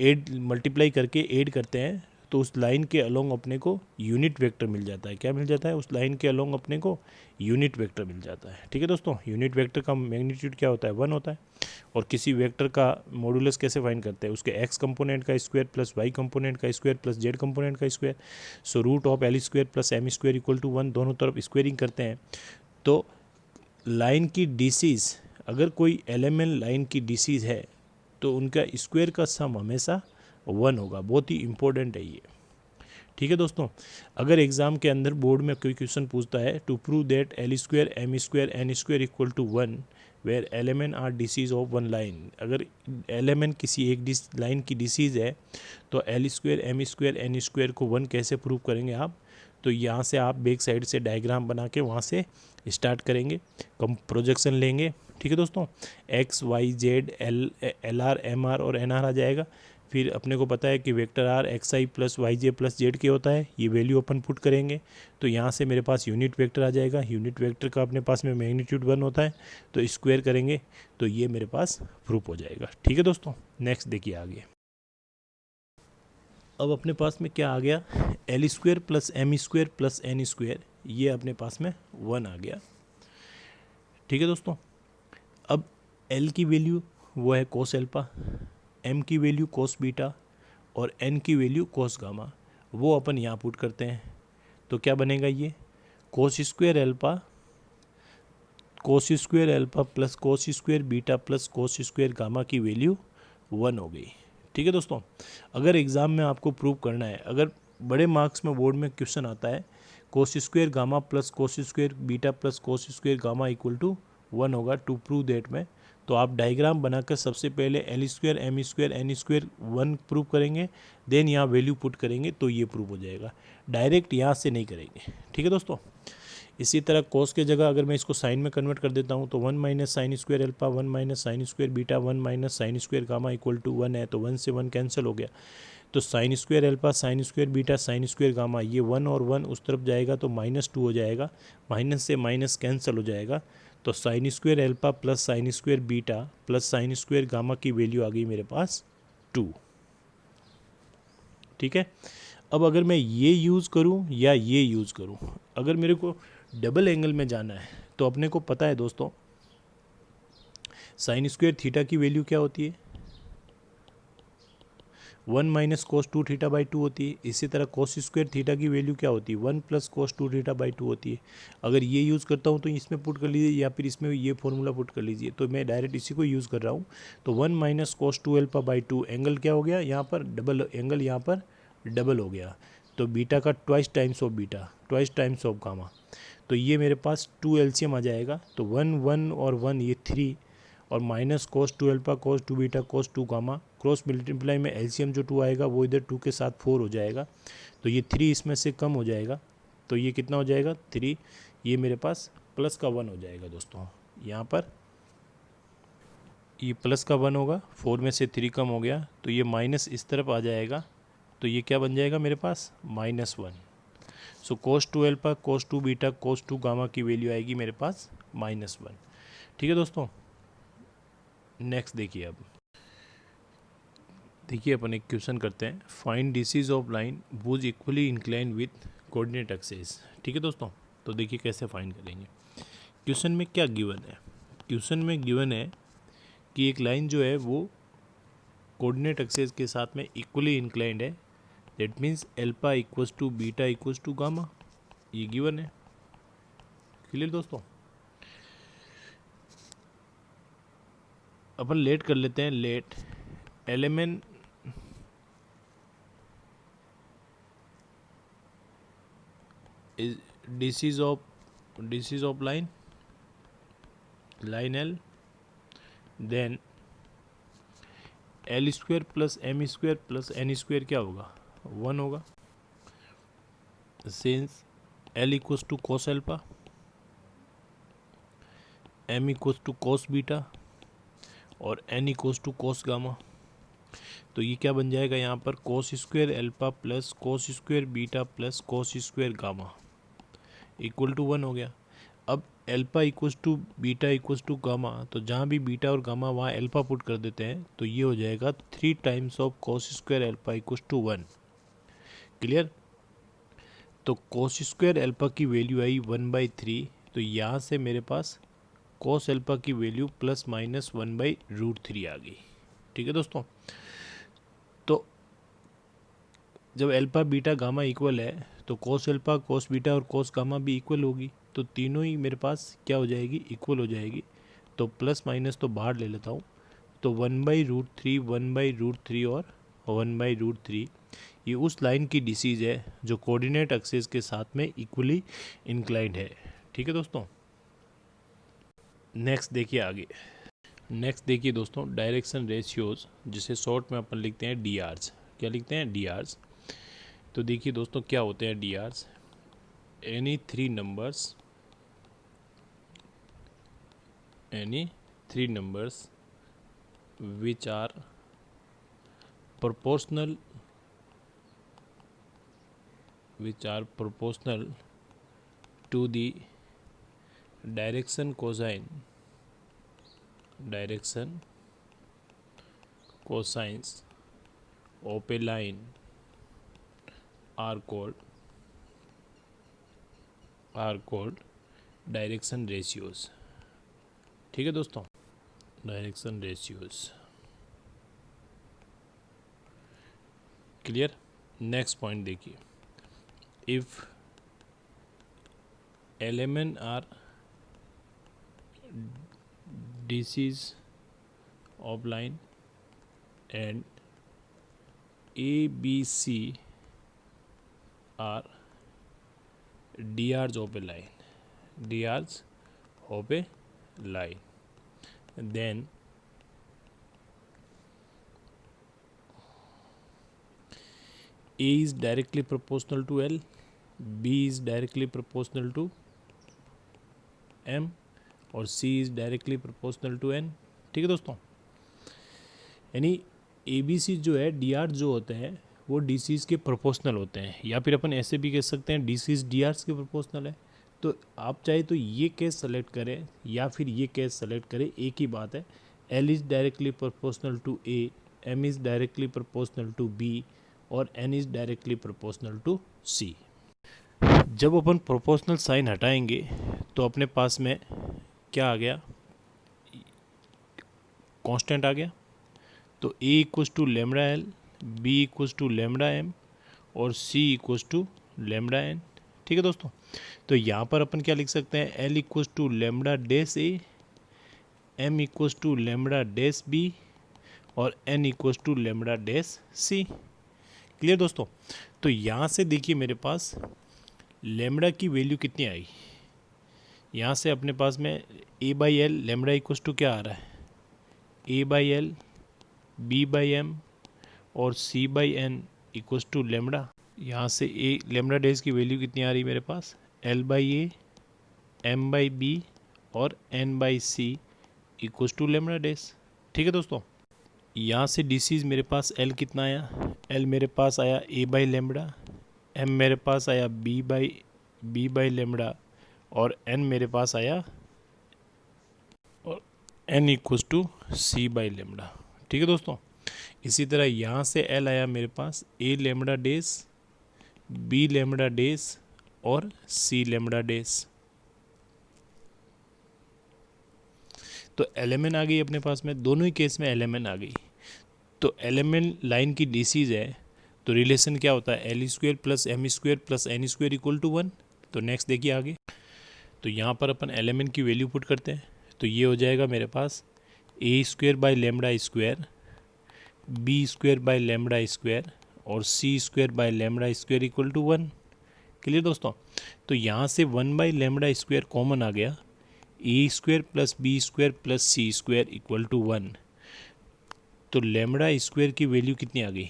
ऐड मल्टीप्लाई करके ऐड करते हैं तो उस लाइन के अलोंग अपने को यूनिट वेक्टर मिल जाता है। क्या मिल जाता है, उस लाइन के अलोंग अपने को यूनिट वेक्टर मिल जाता है। ठीक है दोस्तों, यूनिट वेक्टर का मैग्नीट्यूड क्या होता है, 1 होता है। और किसी वेक्टर का मॉडुलस कैसे फाइंड करते हैं, उसके एक्स कंपोनेंट का स्क्वायर प्लस वाई कंपोनेंट का स्क्वायर प्लस जेड कंपोनेंट का square. So root of l square plus m square equal to 1, दोनों तरफ स्क्वायरिंग करते हैं तो लाइन की डीसीज, अगर कोई एलिमेंट लाइन की डीसीज है तो उनका स्क्वायर का सम हमेशा 1 होगा। बहुत ही इंपॉर्टेंट है ये। ठीक है दोस्तों, अगर एग्जाम के अंदर बोर्ड में कोई क्वेश्चन पूछता है to prove that l square m square n square equal to 1 where l m n are DCs of one line, अगर एलिमेंट किसी एक लाइन की डीसीज है तो l square m square n square को 1 कैसे प्रूव करेंगे आप, तो यहाँ से आप बैक साइड से डायग्राम बना के वहाँ से स्टार्ट करेंगे, कम प्रोजेक्शन लेंगे। ठीक है दोस्तों, x y z l r m r और एन आर आ जाएगा। फिर अपने को पता है कि vector r x i plus y j plus z k होता है, ये वैल्यू अपन पुट करेंगे तो यहाँ से मेरे पास यूनिट वेक्टर आ जाएगा। यूनिट वेक्टर का अपने पास में मैग्नीट्यूड 1 होता है तो स्क्वायर करेंगे तो ये मेरे पास प्रूफ हो जाएगा। ठीक है दोस्तों, नेक्स्ट देखिए आगे। अब अपने पास में क्या आ गया, l square plus m square plus n square, ये अपने पास में 1 आ गया। ठीक है दोस्तों, अब एल की वैल्यू वो है कोस एल्फा, एम की वैल्यू कोस बीटा और एन की वैल्यू कोस गामा, वो अपन यहाँ पुट करते हैं तो क्या बनेगा, ये cos square alpha plus cos square beta plus cos square gamma की वैल्यू 1 हो गई। ठीक है दोस्तों, अगर एग्ज़ाम में आपको प्रूव करना है, अगर बड़े मार्क्स में बोर्ड में क्वेश्चन आता है cos square gamma plus cos square beta plus cos square gamma equal to 1 होगा टू प्रूव दैट में, तो आप डायग्राम बनाकर सबसे पहले l square m square n square 1 prove करेंगे, देन यहाँ वैल्यू पुट करेंगे तो ये प्रूव हो जाएगा। डायरेक्ट यहाँ से नहीं करेंगे। ठीक है दोस्तों, इसी तरह कोस के जगह अगर मैं इसको साइन में कन्वर्ट कर देता हूँ तो 1 minus sine square alpha 1 minus sine square beta 1 minus sine square gamma equal to 1 है, तो 1 से 1 कैंसिल हो गया, तो sign square alpha sign square beta sine square gamma, ये 1 और 1 उस तरफ जाएगा तो -2 हो जाएगा, माइनस से माइनस कैंसिल हो जाएगा, तो sign square alpha plus sign square beta plus sign square gamma की वैल्यू आ गई मेरे पास 2। ठीक है, अब अगर मैं ये यूज़ करूँ या ये यूज़ करूँ, अगर मेरे को डबल एंगल में जाना है तो अपने को पता है दोस्तों साइन स्क्वायर थीटा की वैल्यू क्या होती है, 1 माइनस कोस 2 थीटा बाई 2 होती है। इसी तरह कोस स्क्वायर थीटा की वैल्यू क्या होती है, 1 प्लस कोस 2 थीटा बाई 2 होती है। अगर ये यूज़ करता हूँ तो इसमें पुट कर लीजिए या फिर इसमें ये फॉर्मूला पुट कर लीजिए, तो मैं डायरेक्ट इसी को यूज़ कर रहा हूँ। तो 1 minus cos 2 alpha by 2 angle क्या हो गया, यहाँ पर डबल एंगल, यहाँ पर डबल हो गया, तो बीटा का twice times of beta twice times of gamma, तो ये मेरे पास 2 एलसीएम आ जाएगा, तो 1 1 और 1 ये 3 और minus cos 2 alpha cos 2 beta cos 2 gamma, cross multiply में एलसीएम जो 2 आएगा वो इधर 2 के साथ 4 हो जाएगा, तो ये 3 इसमें से कम हो जाएगा, तो ये कितना हो जाएगा 3, ये मेरे पास प्लस का 1 हो जाएगा दोस्तों। यहाँ पर ये प्लस का 1 होगा, 4 में से 3 कम हो गया, तो ये माइनस इस तरफ आ जाएगा, तो ये क्या बन जाएगा मेरे पास -1। सो cos 2 alpha cos 2 beta cos 2 gamma की वैल्यू आएगी मेरे पास -1। ठीक है दोस्तों, नेक्स्ट देखिए। अब देखिए अपन एक क्वेश्चन करते हैं, find disease of line was equally incline with coordinate axis. ठीक है दोस्तों, तो देखिए कैसे फाइंड करेंगे। क्वेश्चन में क्या गिवन है, क्वेश्चन में गिवन है कि एक लाइन जो है वो कोऑर्डिनेट एक्सिस के साथ में इक्वली इंक्लाइंड है, that means alpha equals to beta equals to gamma, ये गिवन है। क्लियर दोस्तों, अपन लेट कर लेते हैं, let l m n is DCs of line L, then L square plus M square plus N square क्या होगा 1 होगा, since L equals to cos alpha, M equals to cos beta और N equals to cos gamma, तो ये क्या बन जाएगा यहाँ पर cos square alpha plus cos square beta plus cos square gamma equal to 1 हो गया। अब alpha equals to beta equals to gamma, तो जहाँ भी बीटा और गामा वहाँ अल्फा पुट कर देते हैं, तो ये हो जाएगा 3 times of cos square alpha equals to 1। Clear, तो cos स्क्वायर अल्फा की वैल्यू आई 1/3, तो यहाँ से मेरे पास cos अल्फा की वैल्यू +- 1/√3 आ गई। ठीक है दोस्तों, तो जब अल्फा बीटा गामा इक्वल है तो cos अल्फा cos बीटा और cos गामा भी इक्वल होगी, तो तीनों ही मेरे पास क्या हो जाएगी इक्वल हो जाएगी, तो प्लस माइनस तो बाहर ले लेता हूँ, तो 1/√3 1/√3 और 1/√3 ये उस लाइन की डिसीज है जो कोऑर्डिनेट एक्सिस के साथ में इक्वली इंक्लाइंड है। ठीक है दोस्तों, नेक्स्ट देखिए आगे। नेक्स्ट देखिए दोस्तों, डायरेक्शन रेशियोज, जिसे शॉर्ट में अपन लिखते हैं DRs। क्या लिखते हैं DRs, तो देखिए दोस्तों क्या होते हैं DRs, any three numbers which are proportional to the direction cosines of a line are called direction ratios. ठीक है दोस्तों, direction ratios. Clear, next point देखिए, if L M N are DCs of line and ABC are DRs of a line, then A is directly proportional to L, B is directly proportional to M और C is directly proportional to N। ठीक है दोस्तों, यानी ABC जो है DR जो होते हैं वो DCs के प्रोपोर्शनल होते हैं, या फिर अपन ऐसे भी कह सकते हैं DCs DRs के प्रोपोर्शनल है। तो आप चाहे तो ये केस सेलेक्ट करें या फिर ये केस सेलेक्ट करें, एक ही बात है, L is directly proportional to A, M is directly proportional to B और N is directly proportional to C। जब अपन प्रोपोर्शनल साइन हटाएंगे तो अपने पास में क्या आ गया, कांस्टेंट आ गया, तो A equals to lambda L, B equals to lambda M और C equals to lambda N। ठीक है दोस्तों, तो यहाँ पर अपन क्या लिख सकते हैं, L equals to lambda dash A, M equals to lambda dash B और N equals to lambda dash C। Clear दोस्तों, तो यहाँ से देखिए मेरे पास लेमडा की वैल्यू कितनी आई, यहाँ से अपने पास में A/L लेमडा इक्वल्स टू क्या आ रहा है A by L, B by M और C by N equals to lambda. यहाँ से ए लेमडा डेज की वैल्यू कितनी आ रही है मेरे पास, L by A, M by B और N by C equals to lambda dash. ठीक है दोस्तों, यहाँ से डिसीज मेरे पास एल कितना आया, एल मेरे पास आया ए बाई लेमडा, एम मेरे पास आया बी बाई लेमडा और एन मेरे पास आया और N equals to c by lambda. ठीक है दोस्तों, इसी तरह यहाँ से एल आया मेरे पास A lambda dash, B lambda dash और सी लेमडा डेज। तो एलिमेंट आ गई अपने पास में, दोनों ही केस में एलिमेंट आ गई। तो एलिमेंट लाइन की डिसीज है तो रिलेशन क्या होता है, L square plus M square plus N square equal to 1। तो नेक्स्ट देखिए आगे, तो यहाँ पर अपन एलिमेंट की वैल्यू पुट करते हैं। तो ये हो जाएगा मेरे पास A square by lambda square, B square by lambda square और C square by lambda square equal to 1। Clear दोस्तों, तो यहाँ से 1 बाई लेमडा स्क्वेयर कॉमन आ गया, A square plus B square plus C square equal to 1। तो lambda square की value कितनी आ गई,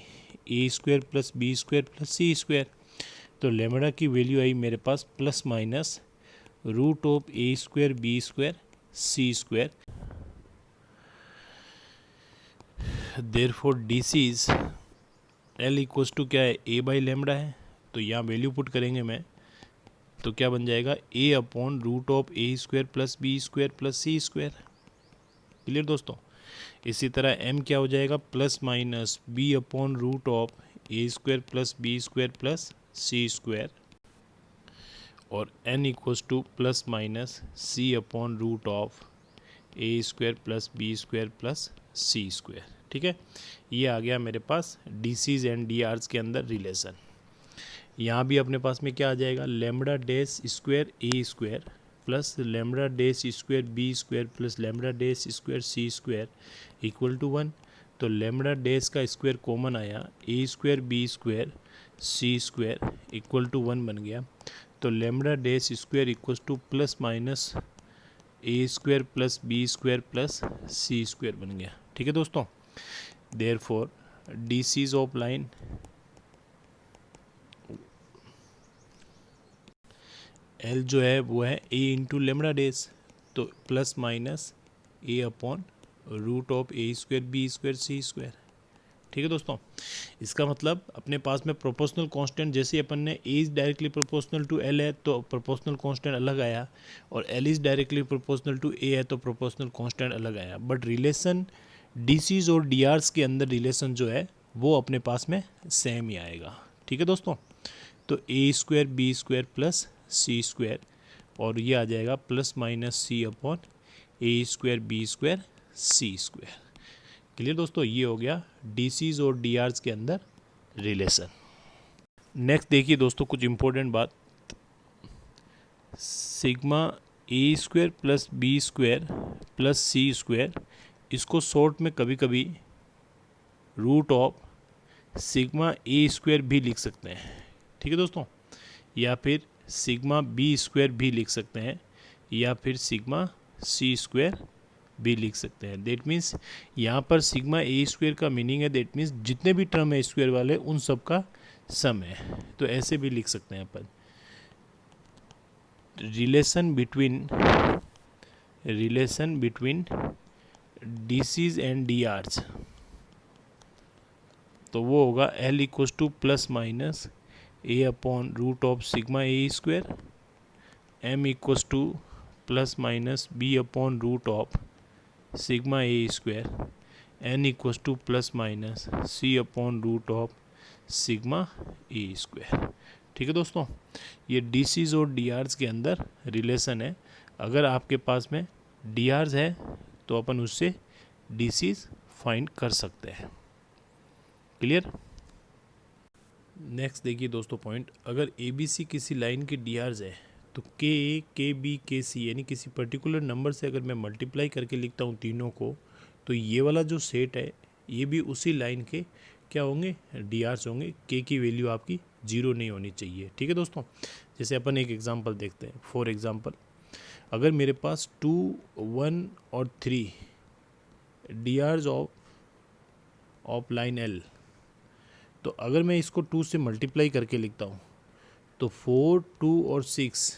A square plus B square plus C square. तो लेमडा की वैल्यू आई मेरे पास plus minus root of A square B square C square. Therefore DCs L equals to क्या है, ए बाई लेमडा है। तो यहाँ वैल्यू पुट करेंगे मैं, तो क्या बन जाएगा, A upon root of A square plus B square plus C square. Clear दोस्तों, इसी तरह एम क्या हो जाएगा, plus minus B upon root of A square plus B square plus C square और N equals to plus minus C upon root of A square plus B square plus C square. ठीक है, ये आ गया मेरे पास DCs and डीआर्स के अंदर relation. यहाँ भी अपने पास में क्या आ जाएगा, lambda dash square A square plus lambda dash square B square plus lambda dash square C square equal to 1। तो लेमडा डेश का स्क्वायर कॉमन आया, A square B square C square equal to 1 बन गया। तो lambda dash square equal to plus minus A square plus B square plus C square बन गया। ठीक है दोस्तों, therefore DCs of line L जो है वो है ए इंटू लेमडा डेज, तो plus minus A upon root of A square B square C square. ठीक है दोस्तों, इसका मतलब अपने पास में प्रोपोर्शनल कांस्टेंट, जैसे अपन ने A is directly proportional to L है तो प्रोपोर्शनल कांस्टेंट अलग आया, और L is directly proportional to A है तो प्रोपोर्शनल कांस्टेंट अलग आया। बट रिलेशन डीसीज और डीआर्स के अंदर रिलेशन जो है वो अपने पास में सेम ही आएगा। ठीक है दोस्तों, तो A square B square plus C square और ये आ जाएगा प्लस माइनस सी अपॉन ए स्क्वायर बी स्क्वायर सी स्क्वायर। क्लियर दोस्तों, ये हो गया डीसीज और डीआर्स के अंदर रिलेशन। नेक्स्ट देखिए दोस्तों कुछ इंपॉर्टेंट बात, सिग्मा ए square plus B square plus C square, इसको शॉर्ट में कभी कभी root of sigma A square भी लिख सकते हैं। ठीक है दोस्तों, या फिर सिग्मा बी स्क्वायर भी लिख सकते हैं, या फिर सिग्मा सी स्क्वायर भी लिख सकते हैं। दैट मीन्स यहाँ पर सिग्मा ए स्क्वायर का मीनिंग है, दैट मीन्स जितने भी टर्म है स्क्वायर वाले उन सब का सम है, तो ऐसे भी लिख सकते हैं अपन। Relation between DCs and DRs, तो वो होगा l equals to plus minus A upon root of sigma A square, m equals to plus minus B upon root of sigma A square, n equals to plus minus C upon root of sigma A square. ठीक है दोस्तों, ये DCs और डीआर्स के अंदर relation है। अगर आपके पास में डीआर्स है तो अपन उससे डीसीज फाइंड कर सकते हैं। क्लियर। नेक्स्ट देखिए दोस्तों पॉइंट, अगर ए बी सी किसी लाइन की डीआर्स है तो के ए के बी के सी यानी किसी पर्टिकुलर नंबर से अगर मैं मल्टीप्लाई करके लिखता हूँ तीनों को, तो ये वाला जो सेट है ये भी उसी लाइन के क्या होंगे, डीआर्स होंगे। के की वैल्यू आपकी 0 नहीं होनी चाहिए। ठीक है दोस्तों, जैसे अपन एक एग्जांपल देखते हैं। फॉर एग्जांपल, अगर मेरे पास 2, 1 और 3 DRs of line l. तो अगर मैं इसको 2 से मल्टीप्लाई करके लिखता हूँ तो 4, 2 और 6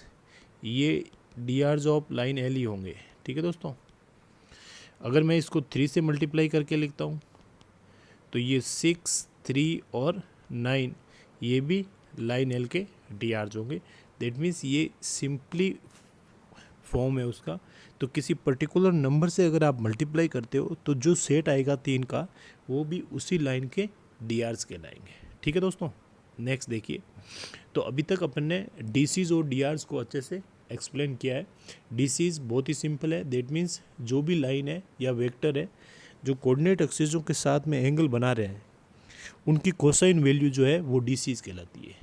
ये DRs of line L ही होंगे। ठीक है दोस्तों। अगर मैं इसको 3 से मल्टीप्लाई करके लिखता हूँ तो ये 6, 3 और 9 ये भी लाइन एल के डी आर्स होंगे। दैट मीन्स ये सिंपली फॉर्म है उसका। तो किसी पर्टिकुलर नंबर से अगर आप मल्टीप्लाई करते हो तो जो सेट आएगा 3 का वो भी उसी लाइन के डी आर्स कहलाएंगे। ठीक है दोस्तों। नेक्स्ट देखिए। तो अभी तक अपन ने डी सीज और डी आर्स को अच्छे से एक्सप्लेन किया है। डी सीज बहुत ही सिंपल है। दैट मीन्स जो भी लाइन है या वेक्टर है जो कोऑर्डिनेट एक्सिसों के साथ में एंगल बना रहे हैं उनकी कोसाइन वैल्यू जो है वो डी सीज कहलाती है।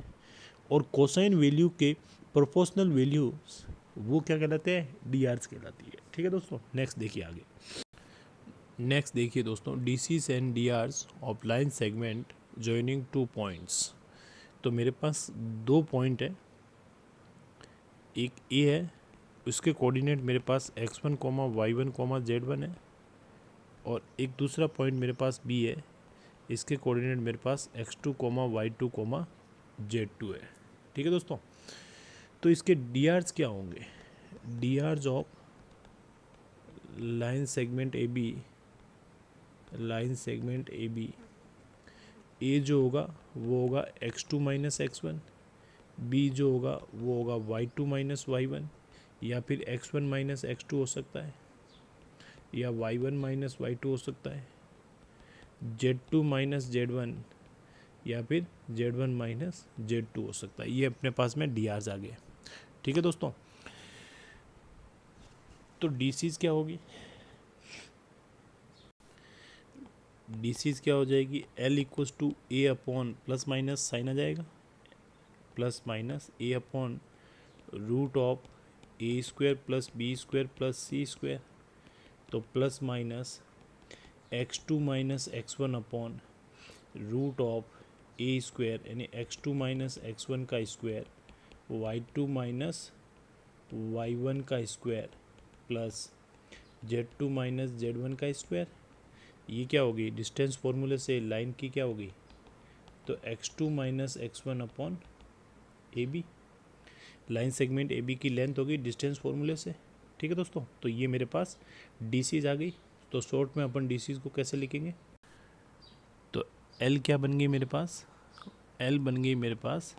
और कोसाइन वैल्यू के प्रोपोर्शनल वैल्यूज वो क्या कहलाते हैं, डी आर्स कहलाती है। ठीक है दोस्तों। नेक्स्ट देखिए आगे। नेक्स्ट देखिए दोस्तों, DCs and DRs of line segment joining 2 points. तो मेरे पास 2 पॉइंट है, एक ए है, उसके कोऑर्डिनेट मेरे पास x1, y1, z1 है, और एक दूसरा पॉइंट मेरे पास बी है, इसके कोऑर्डिनेट मेरे पास x2, y2, z2 है। ठीक है दोस्तों। तो इसके डी आर्स क्या होंगे, DRs of line segment A B, A जो होगा वो होगा x2 माइनस x1, बी जो होगा वो होगा y2 माइनस y1, या फिर x1 माइनस x2 हो सकता है, या y1 माइनस y2 हो सकता है, z2 माइनस z1, या फिर z1 माइनस z2 हो सकता है। ये अपने पास में डी आर्स आ गए। ठीक है दोस्तों। तो डी सीज क्या होगी, डी सीज क्या हो जाएगी, L equals to A upon plus minus sign आ जाएगा, plus minus A upon root of A square plus B square plus C square. तो plus minus x2 minus x1 upon root of A square यानी x2 minus x1 का square, y2 minus y1 का square plus z2 minus z1 का square. ये क्या होगी, distance फॉर्मूले से लाइन की क्या होगी, तो x2 minus x1 upon A B, line segment A B की लेंथ होगी डिस्टेंस फॉर्मूले से। ठीक है दोस्तों। तो ये मेरे पास डी सीज आ गई। तो शॉर्ट में अपन डी सीज को कैसे लिखेंगे, तो एल क्या बन गई मेरे पास, एल बन गई मेरे पास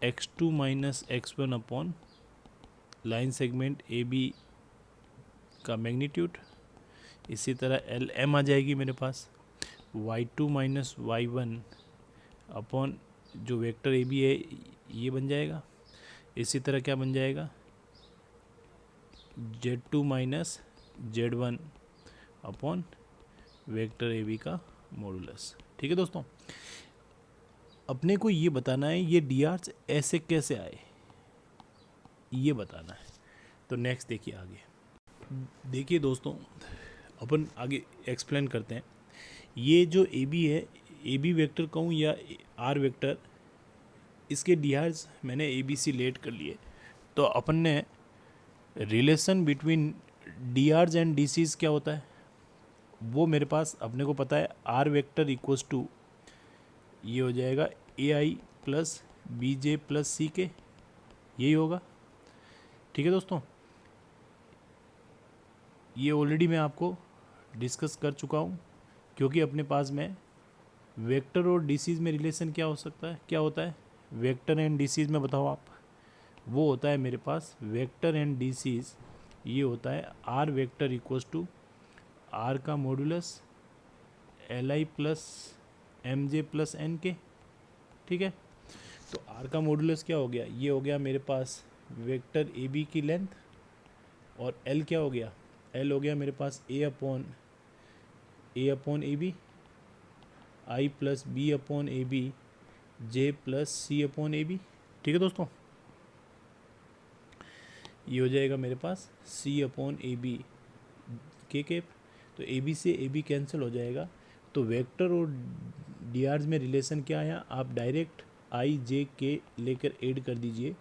x2 minus x1 upon line segment A B का मैग्नीट्यूड। इसी तरह एल एम आ जाएगी मेरे पास y2 माइनस y1 अपॉन जो वेक्टर ए बी है ये बन जाएगा। इसी तरह क्या बन जाएगा, z2 minus z1 upon vector A B का मॉडुलस। ठीक है दोस्तों। अपने को ये बताना है ये डी आर्स ऐसे कैसे आए, ये बताना है। तो नेक्स्ट देखिए आगे। देखिए दोस्तों, अपन आगे एक्सप्लेन करते हैं। ये जो ए बी है, ए बी वेक्टर कहूँ या आर वेक्टर, इसके डी आर्स मैंने ए बी सी लेट कर लिए। तो अपन ने relation between D Rs and D Cs क्या होता है वो मेरे पास अपने को पता है, आर वेक्टर इक्वल्स टू ये हो जाएगा ए आई प्लस बी जे प्लस सी के, यही होगा। ठीक है दोस्तों। ये ऑलरेडी मैं आपको डिस्कस कर चुका हूँ, क्योंकि अपने पास में वेक्टर और डी सीज में रिलेशन क्या हो सकता है, क्या होता है वेक्टर एंड डी सीज में, बताओ आप। वो होता है मेरे पास वेक्टर एंड डी सीज, ये होता है R vector equals to R का modulus L I plus M J plus N K. ठीक है। तो आर का मॉडुलस क्या हो गया, ये हो गया मेरे पास वेक्टर ए बी की लेंथ, और एल क्या हो गया, एल हो गया मेरे पास A upon A B, I plus B upon A B, J plus C upon A B. ठीक है दोस्तों। ये हो जाएगा मेरे पास C upon A B K cap. तो ए बी से ए बी कैंसिल हो जाएगा। तो वेक्टर और डी आर्स में रिलेशन क्या आया, आप डायरेक्ट आई जे के लेकर ऐड कर दीजिए,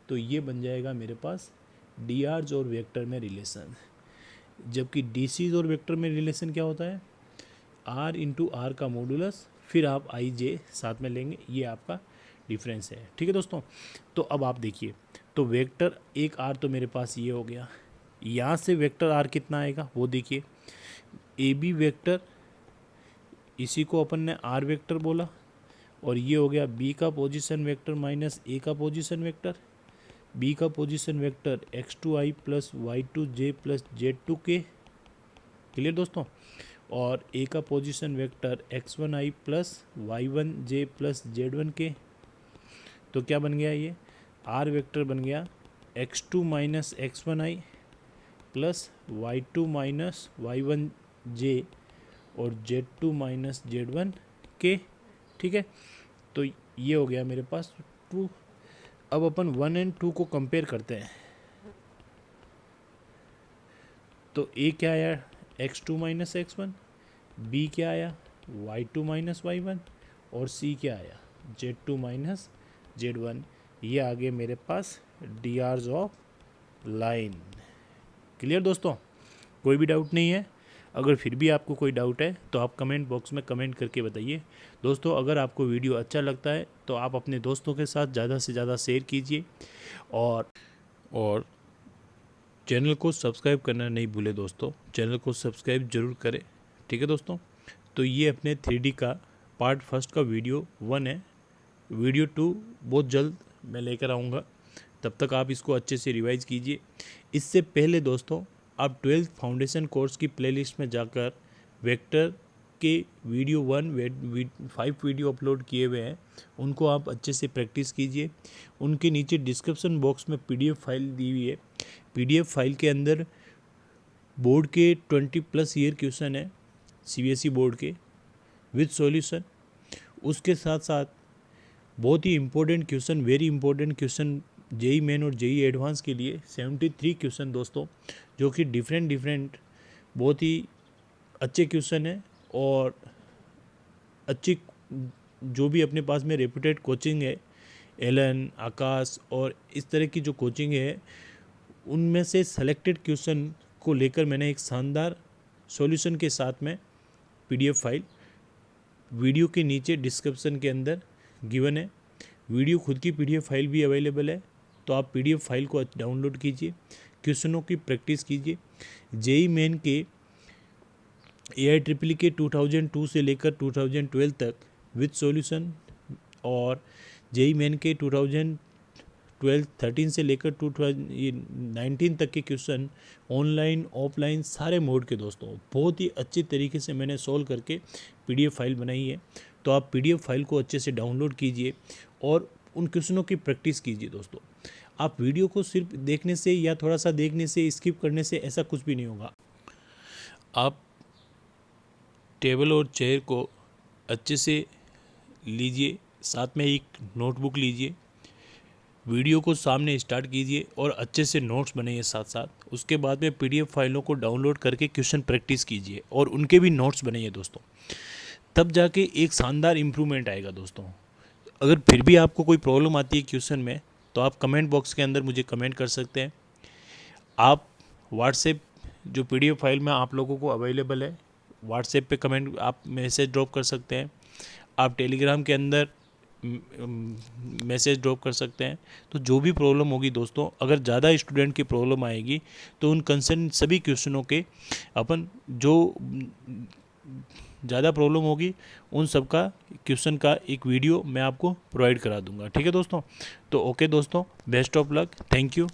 तो ये बन जाएगा मेरे पास डी आर्स और वेक्टर में रिलेशन। जबकि डीसीज और वेक्टर में रिलेशन क्या होता है, आर इंटू आर का मॉडुलस, फिर आप आई जे साथ में लेंगे, ये आपका डिफरेंस है। ठीक है दोस्तों, तो अब आप देखिए, तो वेक्टर एक आर तो मेरे पास ये हो गया, यहाँ से वेक्टर आर कितना आएगा वो देखिए, ए बी वेक्टर, इसी को अपन ने आर वेक्टर बोला, और ये हो गया बी का पोजीशन वेक्टर माइनस ए का पोजीशन वेक्टर, बी का position vector x2i plus y2j plus z2k, clear दोस्तों, और ए का position vector x1i plus y1j plus z1k। तो क्या बन गया, ये आर वेक्टर बन गया x2 minus x1i plus y2 minus y1j और z2 माइनस z1k। ठीक है, तो ये हो गया मेरे पास 2। अब अपन 1 एंड 2 को कंपेयर करते हैं, तो ए क्या आया x2 माइनस x1, बी क्या आया y2 माइनस y1, और सी क्या आया z2 माइनस z1। ये आ गए मेरे पास DRs of line. Clear दोस्तों, कोई भी डाउट नहीं है? अगर फिर भी आपको कोई डाउट है तो आप कमेंट बॉक्स में कमेंट करके बताइए। दोस्तों, अगर आपको वीडियो अच्छा लगता है तो आप अपने दोस्तों के साथ ज़्यादा से ज़्यादा शेयर कीजिए, और चैनल को सब्सक्राइब करना नहीं भूले दोस्तों, चैनल को सब्सक्राइब जरूर करें। ठीक है दोस्तों, तो ये अपने 3D का पार्ट फर्स्ट का वीडियो 1 है। वीडियो 2 बहुत जल्द मैं लेकर आऊँगा, तब तक आप इसको अच्छे से रिवाइज कीजिए। इससे पहले दोस्तों, आप 12th फाउंडेशन कोर्स की प्लेलिस्ट में जाकर वेक्टर के वीडियो 5 वीडियो अपलोड किए हुए हैं, उनको आप अच्छे से प्रैक्टिस कीजिए। उनके नीचे डिस्क्रिप्शन बॉक्स में PDF फाइल दी हुई है। PDF फाइल के अंदर बोर्ड के 20+ ईयर क्वेश्चन है, CBSE बोर्ड के विद सॉल्यूशन। उसके साथ साथ बहुत ही important question, very important question JEE main और JEE एडवांस के लिए 73 क्वेश्चन दोस्तों, जो कि डिफरेंट बहुत ही अच्छे क्वेश्चन है। और अच्छी जो भी अपने पास में रेप्यूटेड कोचिंग है, एलन, आकाश और इस तरह की जो कोचिंग है, उनमें से सेलेक्टेड क्वेश्चन को लेकर मैंने एक शानदार सॉल्यूशन के साथ में PDF फाइल वीडियो के नीचे डिस्क्रिप्शन के अंदर गिवन है। वीडियो खुद की PDF फाइल भी अवेलेबल है, तो आप PDF फाइल को डाउनलोड कीजिए, क्वेश्चनों की प्रैक्टिस कीजिए। JEE मेन के AIEEE के 2002 से लेकर 2012 तक विद सॉल्यूशन, और JEE मेन के 2013 से लेकर 2019 तक के क्वेश्चन ऑनलाइन ऑफलाइन सारे मोड के दोस्तों बहुत ही अच्छी तरीके से मैंने सॉल्व करके PDF फाइल बनाई है। तो आप PDF फाइल को अच्छे से डाउनलोड कीजिए और उन क्वेश्चनों की प्रैक्टिस कीजिए दोस्तों। आप वीडियो को सिर्फ देखने से या थोड़ा सा देखने से, स्किप करने से ऐसा कुछ भी नहीं होगा। आप टेबल और चेयर को अच्छे से लीजिए, साथ में एक नोटबुक लीजिए, वीडियो को सामने स्टार्ट कीजिए और अच्छे से नोट्स बनाइए साथ साथ। उसके बाद में PDF फाइलों को डाउनलोड करके क्वेश्चन प्रैक्टिस कीजिए और उनके भी नोट्स बनाइए दोस्तों, तब जाके एक शानदार इम्प्रूवमेंट आएगा दोस्तों। अगर फिर भी आपको कोई प्रॉब्लम आती है क्वेश्चन में, तो आप कमेंट बॉक्स के अंदर मुझे कमेंट कर सकते हैं। आप व्हाट्सएप जो PDF फाइल में आप लोगों को अवेलेबल है, व्हाट्सएप पे कमेंट आप मैसेज ड्रॉप कर सकते हैं। आप टेलीग्राम के अंदर मैसेज ड्रॉप कर सकते हैं। तो जो भी प्रॉब्लम होगी दोस्तों, अगर ज़्यादा स्टूडेंट की प्रॉब्लम आएगी तो उन कंसर्न सभी क्वेश्चनों के अपन जो ज़्यादा प्रॉब्लम होगी उन सब का क्वेश्चन का एक वीडियो मैं आपको प्रोवाइड करा दूंगा। ठीक है दोस्तों, तो ओके दोस्तों, best of luck, thank you.